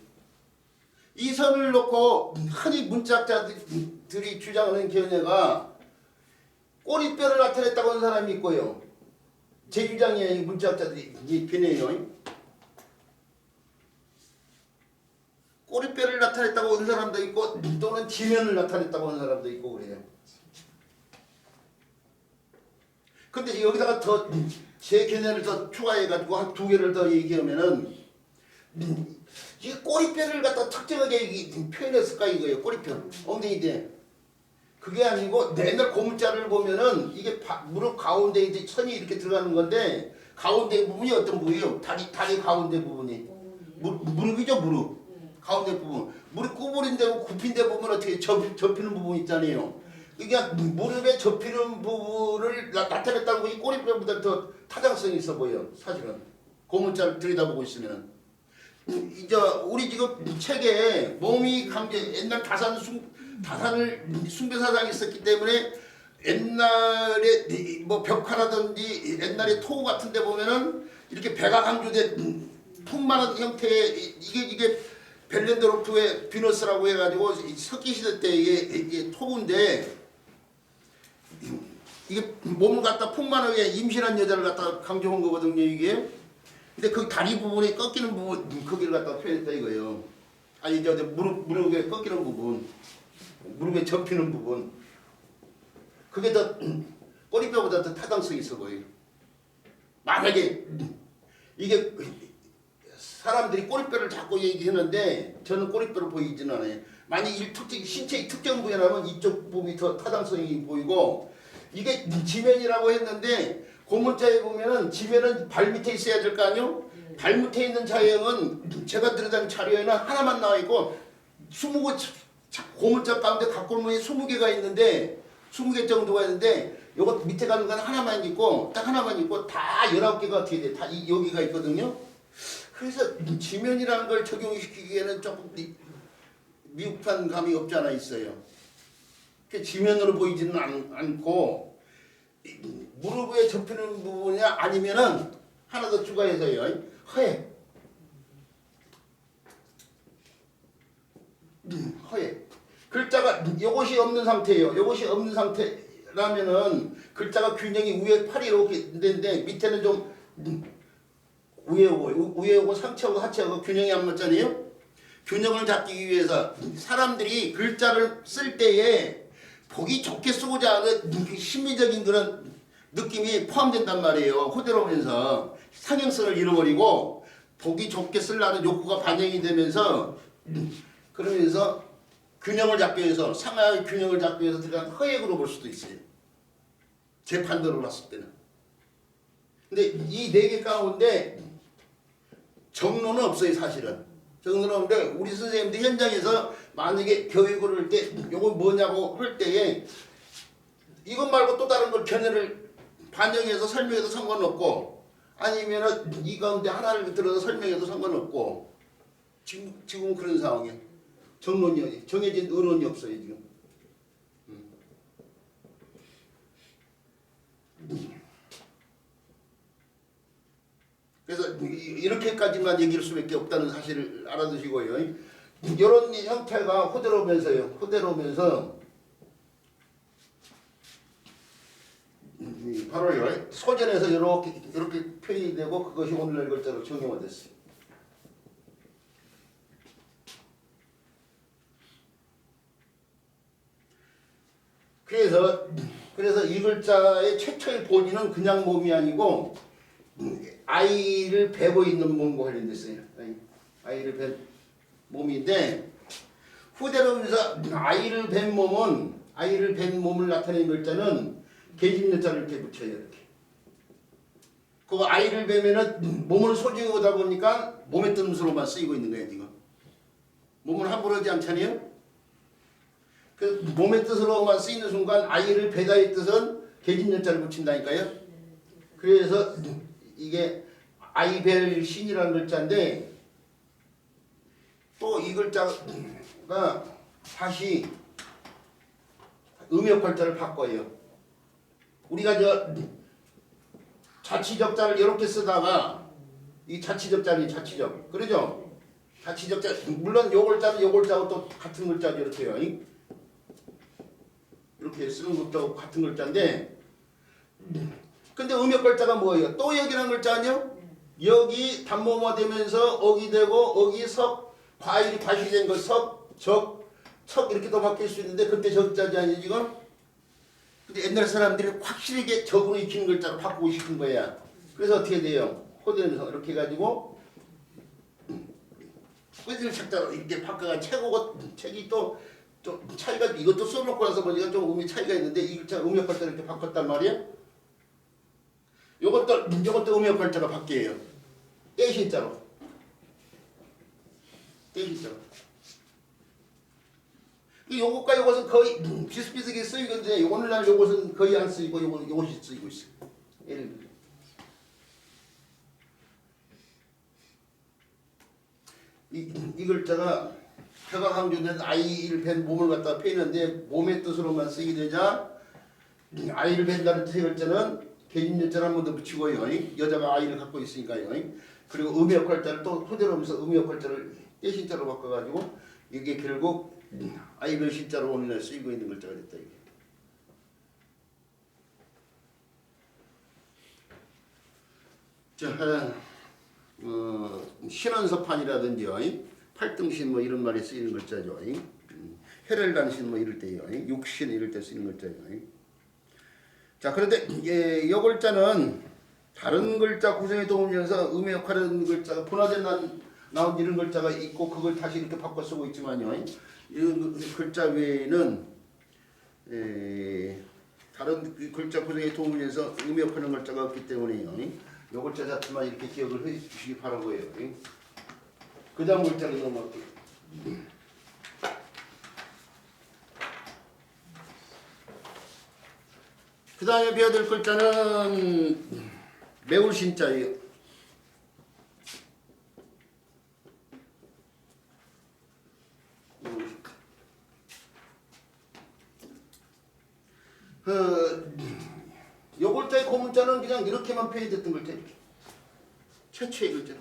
이 선을 놓고 흔히 문학자들이 주장하는 견해가 꼬리뼈를 나타냈다고 하는 사람이 있고요. 제 주장이에요. 이 문학자들이 이 견해요. 꼬리뼈를 나타냈다고 하는 사람도 있고 또는 지면을 나타냈다고 하는 사람도 있고 그래요. 근데 여기다가 더 제 견해를 더 추가해가지고 한 두 개를 더 얘기하면은 이 꼬리뼈를 갖다 특정하게 표현했을까 이거예요. 꼬리뼈, 엉덩이대. 그게 아니고 옛날 고문자를 보면은 이게 무릎 가운데 이제 선이 이렇게 들어가는 건데 가운데 부분이 어떤 부위요? 다리 가운데 부분이 무릎이죠 무릎. 가운데 부분. 무릎 구부린 데 굽힌 데 보면 어떻게 접히는 부분 있잖아요. 이게 무릎에 접히는 부분을 나타냈다는 거 이 꼬리뼈보다 더 타당성이 있어 보여. 사실은 고문자를 들여다보고 있으면은 이제 우리 지금 책에 몸이 강제 옛날 다산을 숭배 사상이 있었기 때문에 옛날에 뭐 벽화라든지 옛날에 토 같은 데 보면은 이렇게 배가 강조된 풍만한 형태의 이게 벨렌더로프의 비너스라고 해가지고 석기 시대 때 이게 토구인데 이게 몸을 갖다 풍만하게 임신한 여자를 갖다 강조한 거거든요 이게. 근데 그 다리 부분에 꺾이는 부분 거기를 갖다 표현했다 이거예요. 아니 이제 무릎에 꺾이는 부분, 무릎에 접히는 부분. 그게 더 꼬리뼈보다 더 타당성이 있어 보여요. 만약에 이게 사람들이 꼬리뼈를 자꾸 얘기하는데 저는 꼬리뼈를 보이지는 않아요. 만약 신체의 특정 부위라면 이쪽 부분이 더 타당성이 보이고 이게 지면이라고 했는데 고문자에 보면은 지면은 발 밑에 있어야 될 거 아니요? 발 밑에 있는 자형은 제가 들여다본 자료에는 하나만 나와 있고 20개 고문자 가운데 각골문이 20개가 있는데 20개 정도가 있는데 요거 밑에 가는 건 하나만 있고 딱 하나만 있고 다 19개가 어떻게 돼? 다 여기가 있거든요. 그래서 지면이라는 걸 적용시키기에는 조금 미흡한 감이 없지 않아 있어요. 지면으로 보이지는 않고 무릎에 접히는 부분이 아니면은 하나 더 추가해서요. 허해. 허해. 글자가 요것이 없는 상태예요. 요것이 없는 상태라면은 글자가 균형이 위에 팔이 이렇게 되는데 밑에는 좀 위에 오고 상체하고 하체하고 균형이 안 맞잖아요. 균형을 잡기 위해서 사람들이 글자를 쓸 때에 보기 좋게 쓰고자 하는 심리적인 그런 느낌이 포함된단 말이에요. 호대로면서 상형성을 잃어버리고 보기 좋게 쓰려는 욕구가 반영이 되면서 그러면서 균형을 잡기 위해서 상하의 균형을 잡기 위해서 들어간 허액으로 볼 수도 있어요. 제 판단으로 봤을 때는. 근데 이 네 개 가운데 정로는 없어요. 사실은. 정로는 없는데 우리 선생님들 현장에서 만약에 교육을 할 때 이거 뭐냐고 할 때에 이것 말고 또 다른 걸 견해를 반영해서 설명해도 상관없고 아니면은 이 가운데 하나를 들어서 설명해도 상관없고 지금 그런 상황이에요. 정론이 정해진 의론이 없어요 지금. 그래서 이렇게까지만 얘기할 수밖에 없다는 사실을 알아두시고요. 이런 형태가 호대로면서요. 호대로면서 바로요. 소전에서 이렇게 표현이 되고 그것이 오늘날 글자로 정형화됐어요. 그래서 이 글자의 최초의 본인은 그냥 몸이 아니고 아이를 베고 있는 몸과 관련됐어요. 아이를 벤 몸인데 후대로면서 아이를 벤 몸을 나타내는 글자는 계집여자를 이렇게 붙여요. 이렇게. 그 아이를 베면은 몸을 소중히 오다 보니까 몸의 뜻으로만 쓰이고 있는 거예요 지금. 몸은 함부로 하지 않잖아요. 그 몸의 뜻으로만 쓰이는 순간 아이를 베다의 뜻은 계집여자를 붙인다니까요. 그래서 이게 아이벨 신이라는 글자인데 또 이 글자가 다시 음역할자를 바꿔요. 우리가 자치적자를 이렇게 쓰다가 이 자치적자는 자치적 그러죠? 자치적자 물론 요 글자는 요 글자하고 또 같은 글자죠. 이렇게요. 이렇게 쓰는 것도 같은 글자인데 근데 음역글자가 뭐예요? 또 여기라는 글자 아니요? 여기 단모가 되면서 어기 되고 어기 석 과일이 과시된 거 석, 적, 척 이렇게 더 바뀔 수 있는데 그때 적자지 아니에요 지금? 근데 옛날 사람들이 확실하게 적으로 익히는 글자로 바꾸고 싶은 거야. 그래서 어떻게 돼요? 호대면서 이렇게 해가지고 호대를 책자로 이렇게 바꿔가 책이 또 차이가 이것도 써놓고 나서 보니까 좀 음이 차이가 있는데 이 글자 음역글자 이렇게 바꿨단 말이에요. 요것도 음역글자가 바뀌어요. 떼신자로. 떼신자로. 요것과 요것은 거의 비슷비슷하게 쓰이는데 오늘날 요것은 거의 안 쓰이고 요것이 쓰이고 있어요. 예를 들어. 이 글자가 표가 강조된 아이를 벤 몸을 갖다가 표현했는데 몸의 뜻으로만 쓰이게 되자 아이를 벤다는 뜻의 글자는 계집여자를 한 번 더 붙이고요. 여자가 아이를 갖고 있으니까요. 그리고 음역할자를 또 토대로 하면서 음역할자를 떼신자로 바꿔가지고 이게 결국 아이별 신자로 오늘날 쓰이고 있는 글자가 됐다. 이게. 자, 신원서판이라든지요. 팔등신 뭐 이런 말이 쓰이는 글자죠. 혈혈단신 뭐 이럴 때요. 육신 이럴 때 쓰이는 글자죠. 자, 그런데 이 글자는 다른 글자 구성에 도우면서 음의 역할하는 글자가 분화된 나온 이런 글자가 있고 그걸 다시 이렇게 바꿔 쓰고 있지만요. 이런 글자 외에는 다른 글자 구성에 도우면서 음의 역할하는 글자가 없기 때문에요. 이 글자 자체만 이렇게 기억을 해 주시기 바라고요. 그 다음 글자로 넘어갈게요. 그 다음에 배워야 될 글자는 매울 신자예요. 요 글자의 고문자는 그냥 이렇게만 표현됐던 글자, 이렇게. 최초의 글자.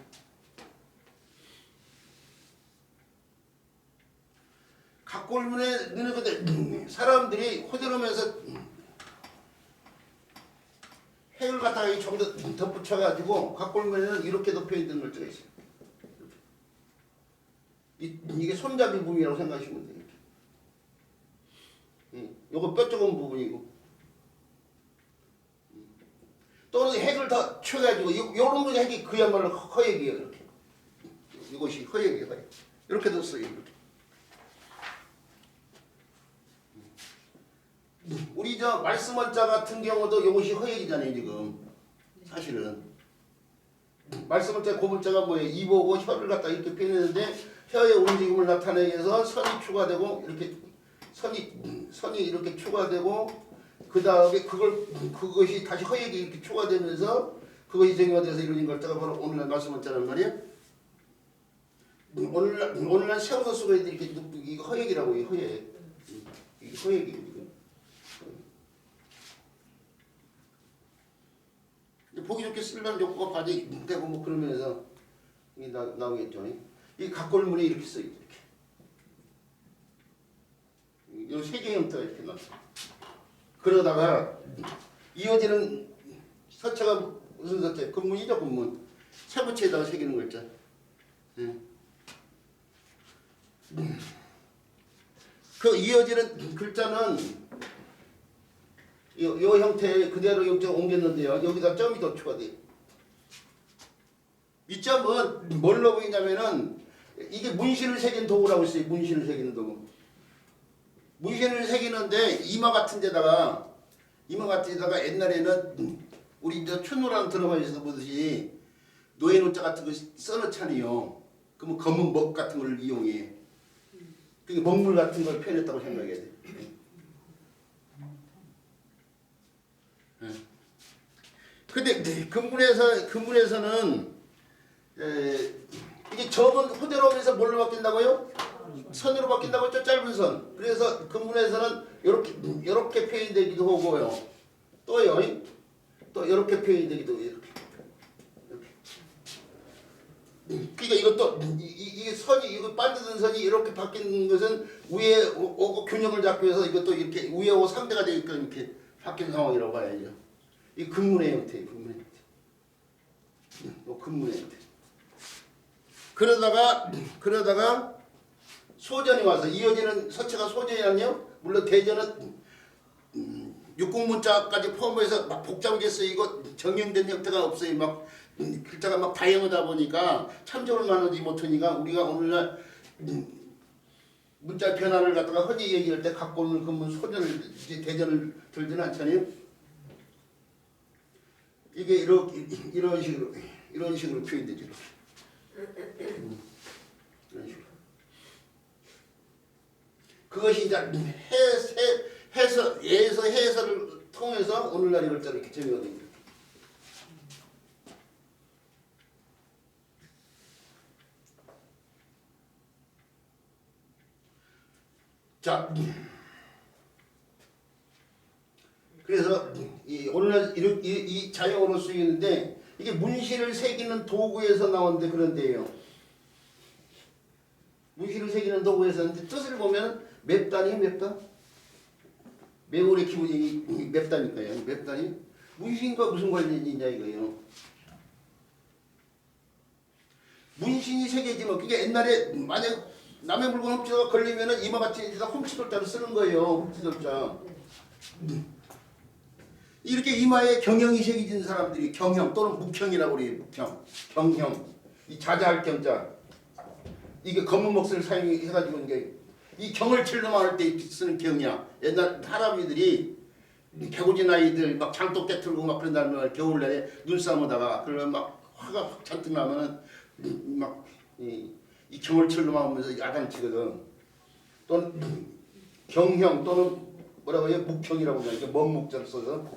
각골문에 눈에 그대 사람들이 호들하면서 핵을 갖다가 좀 더 덧붙여가지고 각골문에는 이렇게도 표현된 글자가 있어요. 이게 손잡이 부분이라고 생각하시면 돼요. 요거 뼈 조금 부분이고, 또는 핵을 더 쳐가지고 요런 거 핵이 그야말로 허액이에요. 이렇게 이것이 허액이에요. 허액. 이렇게도 써요. 이렇게. 우리 저 말씀 원자 같은 경우도 이것이 허액이잖아요. 지금 사실은 말씀 원자 고문자가 뭐예요? 입하고 혀를 갖다 이렇게 표현했는데 혀의 움직임을 나타내기 위해서 선이 추가되고, 이렇게 선이 이렇게 추가되고, 그 다음에 그것이 다시 허액이 이렇게 추가되면서 그것이 정의가 돼서 이루어진 글자가 바로 오늘날 말씀 원자란 말이에요. 오늘날 세워서 쓰고 있는 이렇게 이거 허액이라고 해요. 허액. 이게 허액이에요. 보기 좋게 쓰려는 욕구가 발휘되고 뭐 그러면서 이게 나오겠죠. 이 각골문이 이렇게 써요. 이렇게. 이 세 개의 형태가 이렇게 나와요. 그러다가 이어지는 서체가 무슨 서체? 근문이죠, 근문. 세부체에다가 새기는 글자. 그 이어지는 글자는 요 형태 그대로 영점 옮겼는데요. 여기다 점이 더 추가돼요. 이 점은 뭘로 보이냐면은 이게 문신을 새긴 도구라고 있어요. 문신을 새기는 도구. 문신을 새기는데 이마 같은 데다가 옛날에는 우리 저 춘우라는 드라마에서도 보듯이 노예노자 같은 거 써놓잖아요. 그러면 검은 먹 같은 걸 이용해. 그게 먹물 같은 걸 표현했다고 생각해야 돼. 근데 근문에서는 이게 점은 그대로 오면서 뭘로 바뀐다고요? 선으로 바뀐다고 했죠? 짧은 선. 그래서 근문에서는 이렇게 표현되기도 하고요. 또요. 또 이렇게 표현되기도 해요. 그러니까 이것도 이게 선이 이거 반드는 선이 이렇게 바뀌는 것은 위에 오고 균형을 잡기 위해서 이것도 이렇게 위에 오고 상대가 되니까 이렇게 바뀌는 상황이라고 봐야죠. 이 근문의 형태, 근문의 형태. 근문의 형태. 그러다가 소전이 와서 이어지는 서체가 소전이라뇨. 물론 대전은 육국문자까지 포함해서 막 복잡하게 쓰이고 정형된 형태가 없어요. 막 글자가 막 다양하다 보니까 참조를 나누지 못하니까 우리가 오늘날 문자 변화를 갖다가 흔히 얘기할 때 각골문, 근문, 소전을 대전을 들지는 않잖아요. 이게 이런 식으로 표현되죠. 이런 식으로. 그것이 이제 해설을 통해서 오늘날 이 글자를 이렇게 정의가 됩니다. 자, 그래서 오늘날 이 자영어로 쓰이는데 이게 문신을 새기는 도구에서 나오는데 그런데요. 문신을 새기는 도구에서 뜻을 보면 맵단이에요, 맵단. 매울의 기분이 맵다니까요. 맵단이 문신과 무슨 관련이 있냐 이거예요. 문신이 새겨지면 그게 옛날에 만약 남의 물건 훔치다가 걸리면은 이마 같은 데다 훔치돌자를 쓰는 거예요. 훔치돌자. 이렇게 이마에 경형이 새겨진 사람들이 경형 또는 묵형이라고 그래요. 묵형, 경형. 이 자자할 경자. 이게 검은 목슬을 사용해가지고 이게 이 경을 칠놈할 때 쓰는 경이야. 옛날 할아버지들이 개구진 아이들 막 장독 깨틀고 막 그런 다음에 겨울날에 눈싸움하다가 그러면 막 화가 확 잔뜩 나면은 막 이 경을 칠놈하면서 야단치거든. 또는 경형 또는 뭐라고 해요? 묵형이라고 해요. 이게 먼 목자를 써서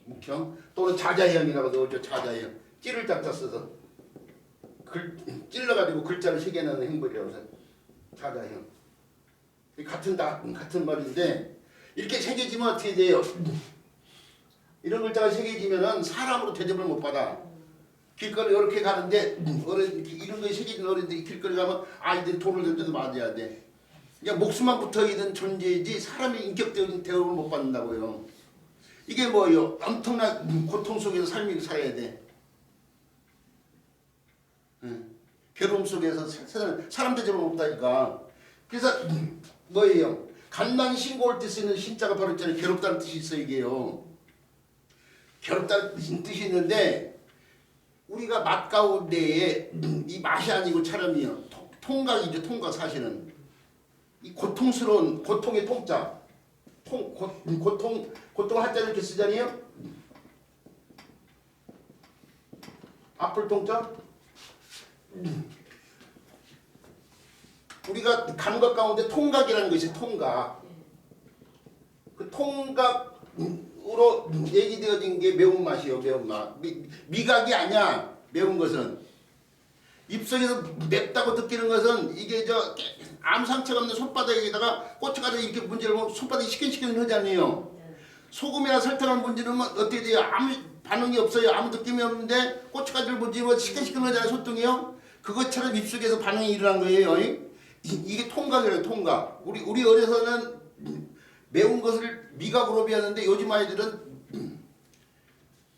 묵형 또는 자자형이라고 그러죠. 자자형 찌를 짝자 써서 찔러가지고 글자를 새겨내는 행벌이라고 해서 자자형 같은 말인데 이렇게 새겨지면 어떻게 돼요? 이런 글자가 새겨지면은 사람으로 대접을 못 받아. 길거리 이렇게 가는데 이런 거에 새겨진 어른들이 길거리 가면 아이들이 돈을 던져도 맞아야 돼. 그러니까 목숨만 붙어있는 존재이지 사람이 인격적인 대우를 못 받는다고요. 이게 뭐예요? 엄청난 고통 속에서 삶을 살아야 돼. 괴로움 속에서 사람 대접을 못 받으니까. 그래서 뭐예요? 간난 신고할 때 쓰는 신자가 바로 있잖아요. 괴롭다는 뜻이 있어 이게요. 괴롭다는 뜻이 있는데 우리가 맛 가운데에 이 맛이 아니고 차라리요 통각이죠. 통각 사실은 이 고통스러운 고통의 통자 고통 한자를 이렇게 쓰잖아요. 아플 통자 우리가 감각 가운데 통각이라는 것이 통각 그 통각으로 얘기되어진 게 매운맛이요. 매운맛 미각이 아니야. 매운 것은 입속에서 맵다고 느끼는 것은 이게 아무 상처가 없는 손바닥에다가 고춧가루 이렇게 문지르면 손바닥이 시큰시큰 하잖아요. 소금이나 설탕을 문지르면 어떻게 돼요? 아무 반응이 없어요. 아무 느낌이 없는데 고춧가루를 문지르면 시큰시큰 하잖아요. 손등이요. 그것처럼 입속에서 반응이 일어난 거예요. 이게 통각이래요. 통각. 우리 어려서는 매운 것을 미각으로 배웠는데 요즘 아이들은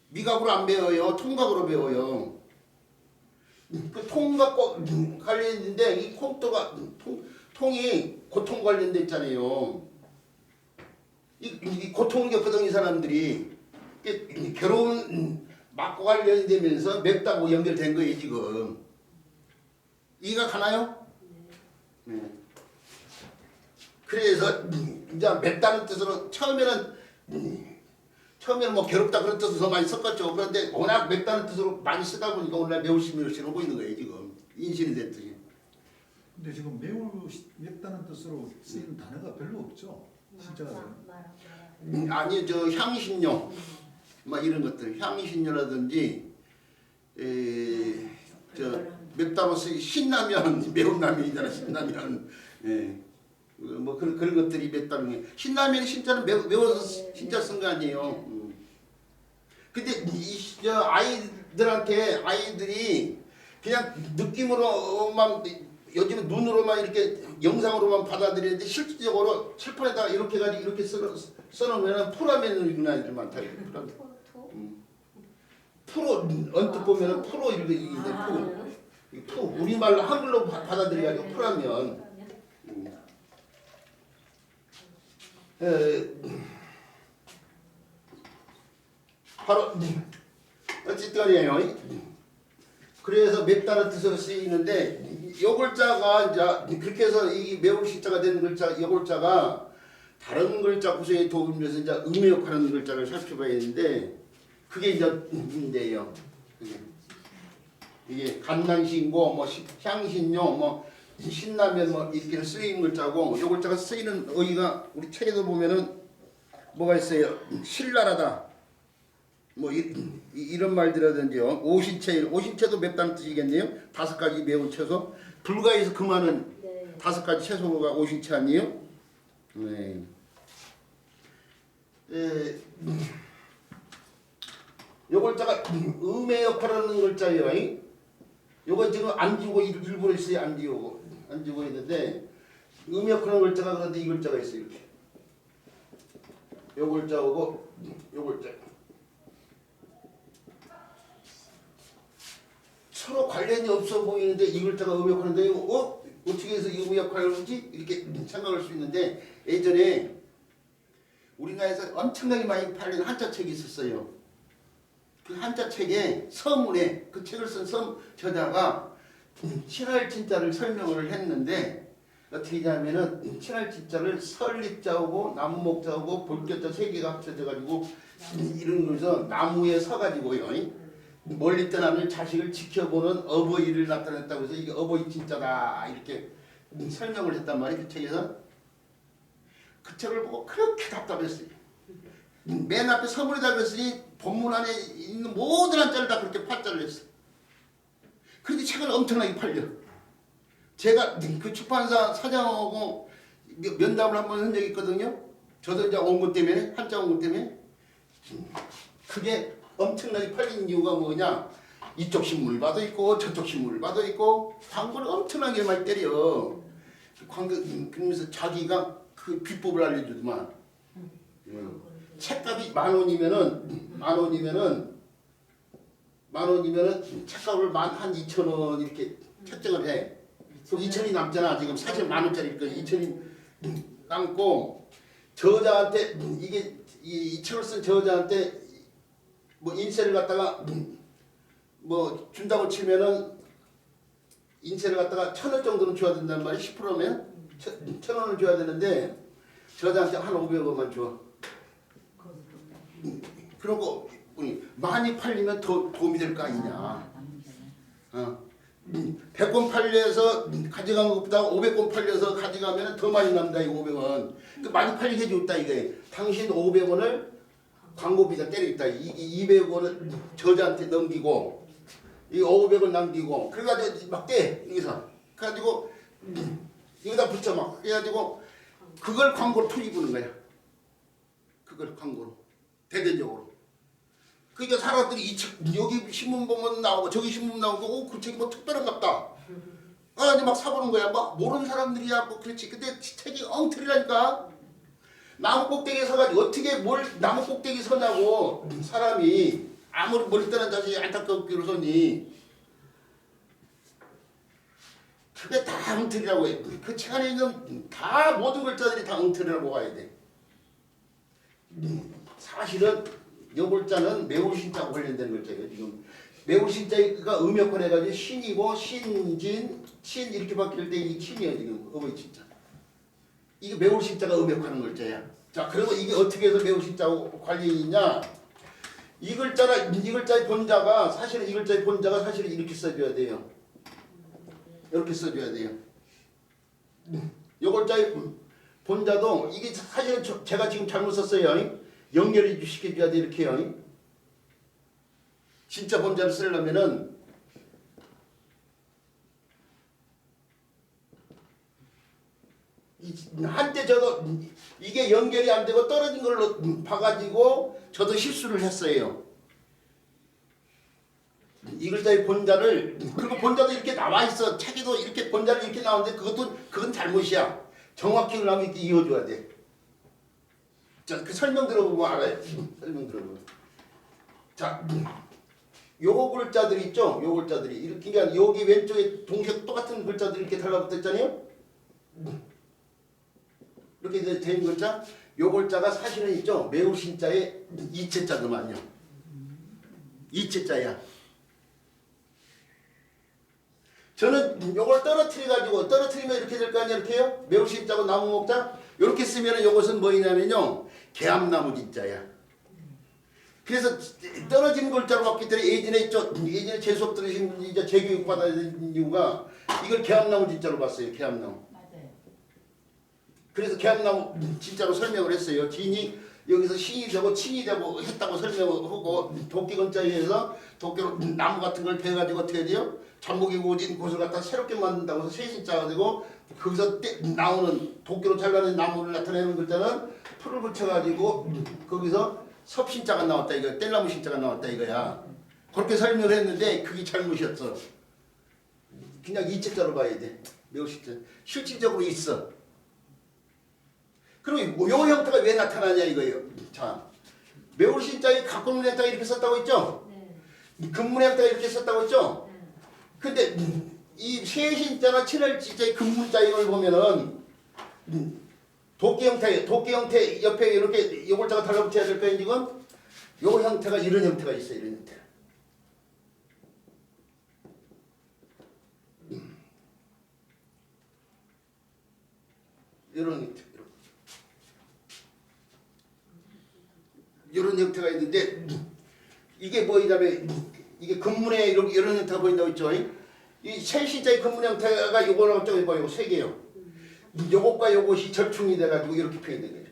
미각으로 안 배워요. 통각으로 배워요. 그 통각과 관련인데 이 통이 고통 관련돼 있잖아요. 이 고통을 겪거든 이 사람들이 괴로운 맛과 관련되면서 맵다고 연결된 거예요 지금. 이해가 가나요? 네. 그래서 이제 맵다는 뜻으로 처음에는 뭐 괴롭다 그런 뜻으로 많이 섞었죠. 그런데 워낙 맵다는 뜻으로 많이 쓰다 보니까 오늘날 매우시면시로 보이는 거예요 지금. 인신이 됐더니. 근데 지금 맵다는 뜻으로 쓰이는 단어가 별로 없죠. 진짜가. 아니 향신료 막 이런 것들 향신료라든지 맵다로 쓰이 신라면 매운 라면이잖아. 신라면 뭐 그런 것들이 맵다는 게 신라면 신자는 매워서 신자 쓴 거 아니에요. 근데 아이들이 그냥 느낌으로만 요즘은 눈으로만 이렇게 영상으로만 받아들이는데 실질적으로 칠판에다가 이렇게 가지고 이렇게 써놓으면 프로라면을 읽는 아이들 많다. 프로 언뜻 보면은 프로 읽는데 프로 우리말로 한글로 받아들여가지고 프로라면. 바로 어쨌든이에요. 그래서 맵다는 뜻으로 쓰이는데 요 글자가 이제 그렇게 해서 이 매운 시자가 되는 글자 요 글자가 다른 글자 구성에 도움을 줘서 이제 음의 역할하는 글자를 살펴봐야 되는데 그게 이제 문제예요. 이게 간난신고 뭐 향신료 뭐 신라면 뭐 이렇게 쓰이는 글자고 요 글자가 쓰이는 의의가 우리 책에도 보면은 뭐가 있어요. 신랄하다. 뭐 이런 말들이라든지요. 오신채도 맵다는 뜻이겠네요. 5가지 매운 채소. 불가에서 금하는 5가지 채소가 오신채 아니에요? 네. 요 글자가 음의 역할을 하는 글자예요. 요거 지금 안 지우고 일부러 있어요. 안 지우고 있는데 음의 역할을 하는 글자가 그런데 이 글자가 있어요. 이렇게. 요 글자하고 요 글자. 서로 관련이 없어 보이는데 이 글자가 음의 역할인데 어떻게 해서 이 음의 역할을 하는지 이렇게 생각할 수 있는데 예전에 우리나라에서 엄청나게 많이 팔리는 한자책이 있었어요. 그 한자책에 서문에 그 책을 쓴 저자가 친할진자를 설명을 했는데 어떻게 하냐면은 친할진자를 설립자하고 나무목자하고 볼격자 3개가 합쳐져 가지고 이런 거에서 나무에 서 가지고요. 멀리 떠나는 자식을 지켜보는 어버이를 나타냈다고 해서 이게 어버이 진짜다 이렇게 설명을 했단 말이에요. 그 책에서. 그 책을 보고 그렇게 답답했어요. 맨 앞에 서문에다 그랬으니 본문 안에 있는 모든 한자를 다 그렇게 팔자를 했어요. 그런데 책은 엄청나게 팔려. 제가 그 출판사 사장하고 면담을 한번 한 적이 있거든요. 저도 이제 원고 때문에, 한자 원고 때문에. 그게 엄청나게 팔린 이유가 뭐냐? 이쪽 신문을 봐도 있고 저쪽 신문을 봐도 있고 광고를 엄청나게 많이 때려. 광고 그러면서 자기가 그 비법을 알려주더만. 책값이 10,000원이면은 책값을 한 2,000원 이렇게 책정을 해. 그럼 2,000이 남잖아. 지금 사실 10,000원짜리 거 2,000이 남고 저자한테 이게 이 책을 쓴 저자한테 뭐 인세를 갖다가 뭐 준다고 치면은 인세를 갖다가 1,000원 정도는 줘야 된단 말이야. 10%면 1,000원을 줘야 되는데 저자한테 한 500원만 줘. 그러고 많이 팔리면 더 도움이 될 거 아니냐. 100권 팔려서 가져간 것보다 500권 팔려서 가져가면 더 많이 남다. 이 500원. 그 많이 팔리게 해줬다 이게. 당신 500원을 광고비가 때리겠다. 200원을 저자한테 넘기고 이 500원 남기고 그래가지고 막 떼. 여기서 그래가지고 여기다 붙여 막 그래가지고 그걸 광고로 투입하는 거야. 그걸 광고로 대대적으로. 그러니까 사람들이 이 책 여기 신문 보면 나오고 저기 신문 나오고 그 책이 뭐 특별한갑다. 아니 막 사보는 거야. 막 모르는 사람들이야. 뭐 그렇지. 근데 책이 엉터리라니까. 나무 꼭대기에 서가지고 어떻게 뭘 나무 꼭대기 서냐고 사람이 아무리 멀리 떠난 자식이 안타깝기로 서니. 그게 다 엉터리라고 해. 그 책 안에 있는 다 모든 글자들이 다 엉터리라고 봐야 돼. 사실은 요 글자는 매울신자하고 관련된 글자예요. 지금 매울신자가 음역할해가지고 신이고 신진, 신 이렇게 바뀔 때 이 신이에요. 지금 어머니 진짜. 이게 매울신자가 음역하는 글자야. 자, 그리고 이게 어떻게 해서 매울신자하고 관련이 있냐? 이 글자의 본자가 사실은 이렇게 써줘야 돼요. 이렇게 써줘야 돼요. 요 글자의 본자도 이게 사실은 제가 지금 잘못 썼어요. 연결이 시켜줘야 돼 이렇게요. 진짜 본자를 쓰려면은 한때 저도 이게 연결이 안 되고 떨어진 걸로 봐가지고 저도 실수를 했어요. 이 글자의 본자를 그리고 본자도 이렇게 나와 있어. 책에도 이렇게 본자를 이렇게 나오는데 그건 잘못이야. 정확히 그러면 이렇게 이어줘야 돼. 자, 그 설명 들어보면 알아요. 설명 들어보면. 자, 요 글자들 있죠? 요 글자들이 이렇게 그러니까 여기 왼쪽에 동시에 똑같은 글자들이 이렇게 달라붙었잖아요. 이렇게 된 글자, 요 글자가 사실은 있죠. 매울신자의 이체자더만요. 이체자야. 저는 요걸 떨어뜨리면 이렇게 될 거 아니에요. 이렇게요. 매울신자고 나무목자 이렇게 쓰면 이것은 뭐냐면요. 개암나무 진자야. 그래서 떨어진 글자로 봤기 때문에 예전에 제 수업 들으신 분이 이제 재교육 받아야 되는 이유가 이걸 개암나무 진자로 봤어요. 개암나무. 맞아요. 그래서 개암나무 진짜로 설명을 했어요. 진이 여기서 신이 되고 친이 되고 했다고 설명을 하고 도끼 건자에 의해서 도끼로 나무 같은 걸 베가지고 어떻게 해야 돼요? 잠복이 우진 곳을 갖다 새롭게 만든다고 해서 세신자가 되고 거기서 나오는 도끼로 잘라낸 나무를 나타내는 글자는 풀을 붙여가지고 거기서 섭신자가 나왔다 이거야. 뗄나무 신자가 나왔다 이거야. 그렇게 설명을 했는데 그게 잘못이었어. 그냥 이책자로 봐야 돼. 매우신자. 실질적으로 있어. 그리고 요 형태가 왜 나타나냐 이거예요. 자, 매울신자에 각군문 형태가 이렇게 썼다고 했죠? 네. 근문 형태가 이렇게 썼다고 했죠? 네. 근데 이 세신자나 칠월지자의 근문자 이걸 보면은 도끼 형태 옆에 이렇게 요 글자가 달라붙어야 될 거예요. 지금 요 형태가 이런 형태가 있어요. 이런 형태. 이런 형태. 이런 형태가 있는데 이게 뭐냐면 이게 근문에 이런 형태가 보인다고 했죠. 이 세신자의 근문 형태가 요거랑 저거 이거 세 개요. 요것과 요것이 절충이 돼가지고 이렇게 표현된 거예요.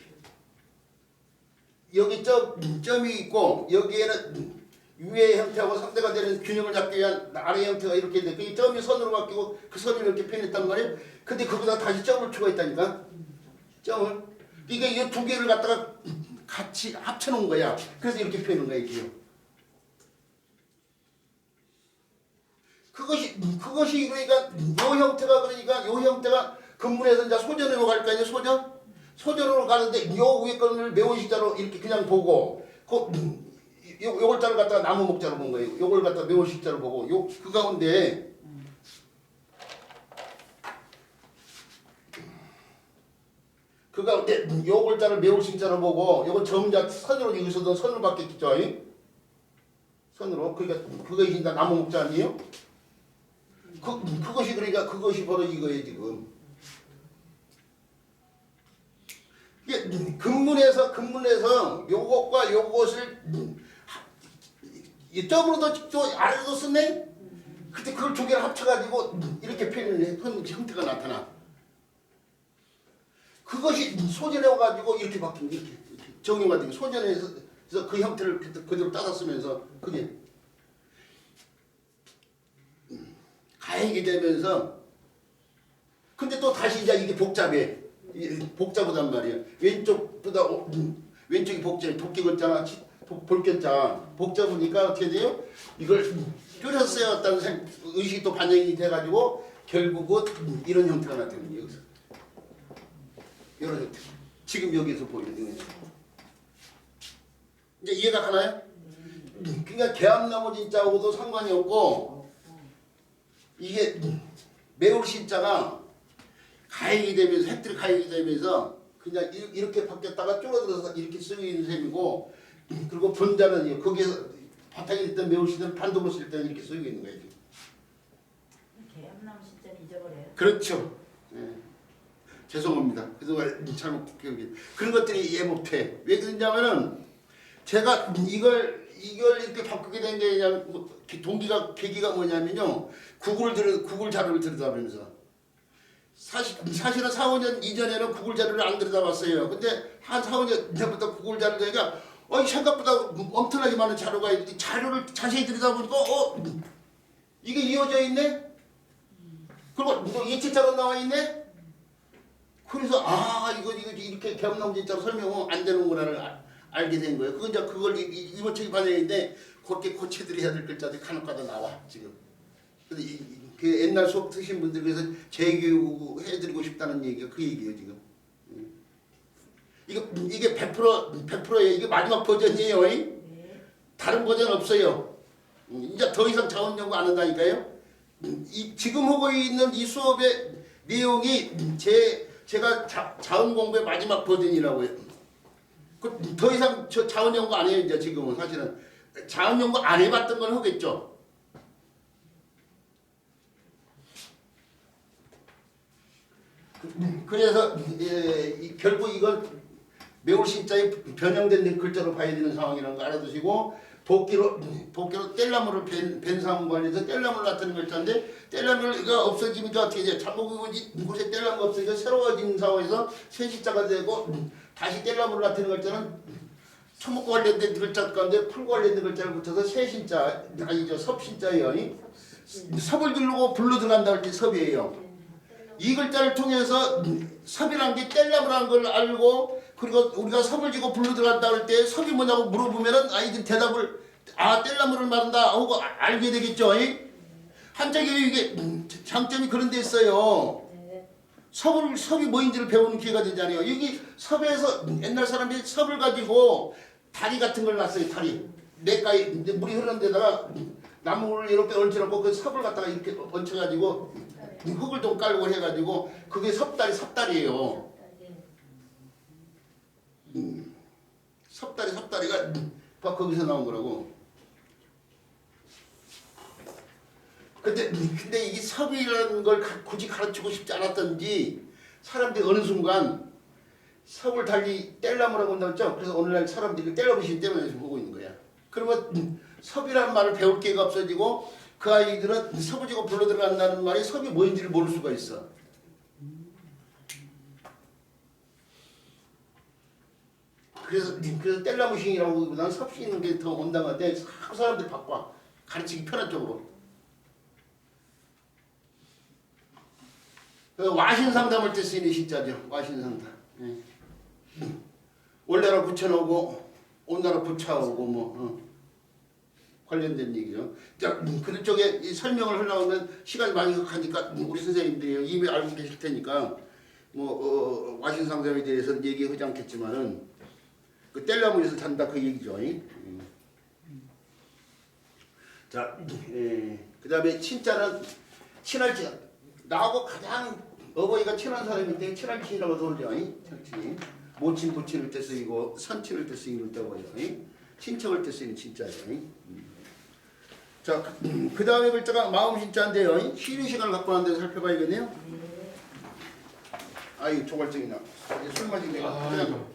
여기 점이 있고 여기에는 위의 형태하고 상대가 되는 균형을 잡기 위한 아래의 형태가 이렇게 돼. 그 점이 선으로 바뀌고 그 선을 이렇게 표현했단 말이에요. 근데 거기다 다시 점을 추가했다니까. 점을. 이게 이 두 개를 갖다가 같이 합쳐놓은 거야. 그래서 이렇게 표현한 거야 이게요. 그것이 그러니까 요 형태가 그러니까 요 형태가 근문에서 이제 소전으로 갈 거 아니에요. 소전으로 가는데 요 위에 거를 매운식자로 이렇게 그냥 보고 요걸 자를 갖다가 나무 목자로 본 거예요. 요걸 갖다가 매운식자로 보고 그 가운데 요걸 자를 매운식자로 보고 요건 점자 선으로 여기서도 선으로 바뀌었죠. 선으로 그러니까 그것이 이제 나무 목자 아니에요? 그것이 그러니까 그것이 바로 이거예요 지금. 이게 근문에서 요것과 요것을 이 점으로도 또 아래로도 썼네. 그때 그걸 두 개를 합쳐가지고 이렇게 표현을 해. 형태가 나타나. 그것이 소전해 가지고 이렇게 바뀐 게 이렇게 정의가 되고 소전해서 그 형태를 그대로 따라 쓰면서 그게 가액이 되면서 근데 또 다시 이제 이게 복잡해. 복잡하단 말이에요. 왼쪽이 복잡해. 도끼 글자나 볼견자 복잡하니까 어떻게 돼요? 이걸 줄여서 써야겠다는 의식이 또 반영이 돼가지고 결국은 이런 형태가 나타나는 거예요. 여기서 이런 형태. 지금 여기서 보이는 거예요. 이제 이해가 가나요? 그러니까 개암나무 진짜하고도 상관이 없고 이게 매울 신자가 가액이 되면서 획들이 가액이 되면서 그냥 이렇게 바뀌었다가 줄어들어서 이렇게 쓰고 있는 셈이고 그리고 분자는 거기에서 바탕에 있던 매울 신자는 반동으로 쓸 때는 이렇게 쓰고 있는 거예요. 개암나무 신자는 잊어버려요. 그렇죠. 네. 죄송합니다. 그동안 잘못 기억이 그런 것들이 이해 못해. 왜 그러냐면은 제가 이걸 이렇게 바꾸게 된 게 그냥 계기가 뭐냐면요. 구글 자료를 들여다보면서 사실은 4, 5년 이전에는 구글 자료를 안 들여다봤어요. 근데 한 4, 5년 전부터 구글 자료를 하니까 생각보다 엄청나게 많은 자료가 있는데 자료를 자세히 들여다보니까 이게 이어져 있네? 그리고 예측자로 나와 있네? 그래서 이거 이렇게 개암나무 진짜로 설명은 안 되는구나를 알게 된 거예요. 그건 이제 그걸 이번 책이 반영인데 그렇게 고쳐드려야 될 글자들이 간혹가다 나와 지금. 근데 그 옛날 수업 드신 분들 그래서 재교육 해드리고 싶다는 얘기가 그 얘기예요 지금. 이게 100%예요. 이게 마지막 버전이에요. 네. 다른 버전 없어요. 이제 더 이상 자원 연구 안 한다니까요. 지금 하고 있는 이 수업의 내용이 제가 자원 공부의 마지막 버전이라고요. 더 이상 자원 연구 안 해요. 이제 지금은 사실은 자원 연구 안 해봤던 걸 하겠죠. 그래서 결국 이걸 매울 신자에 변형된 글자로 봐야 되는 상황이라는 거 알아두시고 도끼로 뗄나무를 벤 상황 관리해서 뗄나무를 나타내는 글자인데 뗄나무가 없어지니까 어떻게 돼요? 잡목이 곳에 뗄나무가 없어지니까 새로워진 상황에서 새시자가 되고 다시 뗄나무를 나타내는 글자는 초목과 관련된 글자 가운데 풀과 관련된 글자를 붙여서 새신자 아니죠 섭신자예요. 섭을 누르고 불로 들어간다 할 때 섭이에요. 이 글자를 통해서 섭이란 게 뗄나무라는 걸 알고 그리고 우리가 섭을 지고 불로 들어간다 할 때 섭이 뭐냐고 물어보면은 아이들 대답을 뗄나무를 말한다 하고 알게 되겠죠. 한자교육 이게 장점이 그런 데 있어요. 섭이 뭐인지를 배우는 기회가 되잖아요. 여기 섭에서 옛날 사람들이 섭을 가지고 다리 같은 걸 놨어요. 다리. 냇가에 물이 흐르는 데다가 나무를 이렇게 얹혀놓고 그 섭을 갖다가 이렇게 얹혀가지고 흙을 좀 깔고 해가지고 그게 섭다리예요. 섭다리가 거기서 나온 거라고. 근데 이게 섭이라는 걸 굳이 가르치고 싶지 않았던지 사람들이 어느 순간 섭을 달리 뗄나무라고 한다고 했죠. 그래서 오늘날 사람들이 뗄나무신 때문에 보고 있는 거야. 그러면 섭이라는 말을 배울 기회가 없어지고 그 아이들은 섭을 지고 불러 들어간다는 말이 섭이 뭐인지를 모를 수가 있어. 그래서 뗄나무싱이라고 난 섭씨 있는 게 더 온당한데 사람들이 바꿔 가르치기 편한 쪽으로. 와신 상담할 때 쓰이는 시자죠. 와신 상담. 예. 올나라 붙여놓고 온나라 붙여오고 관련된 얘기죠. 자, 그쪽에 이 설명을 하려고 하면 시간이 많이 가니까 우리 선생님들이 이미 알고 계실 테니까 와신 상담에 대해서는 얘기하지 않겠지만은 그 뗄나무에서 잔다 그 얘기죠. 자, 그 다음에 친자는 친할지 나하고 가장 어버이가 친한 사람인데 친할지라고 그러죠. 친할지. 모친 부친을 때 쓰이고 선친을 때 쓰이는 때고요. 친척을 때 쓰이는 친자죠. 자, 그 다음에 글자가 마음 신자인데요. 쉬는 시간을 갖고 왔는데 살펴봐야겠네요. 아이 조갈증이나 술 마시는 거 그냥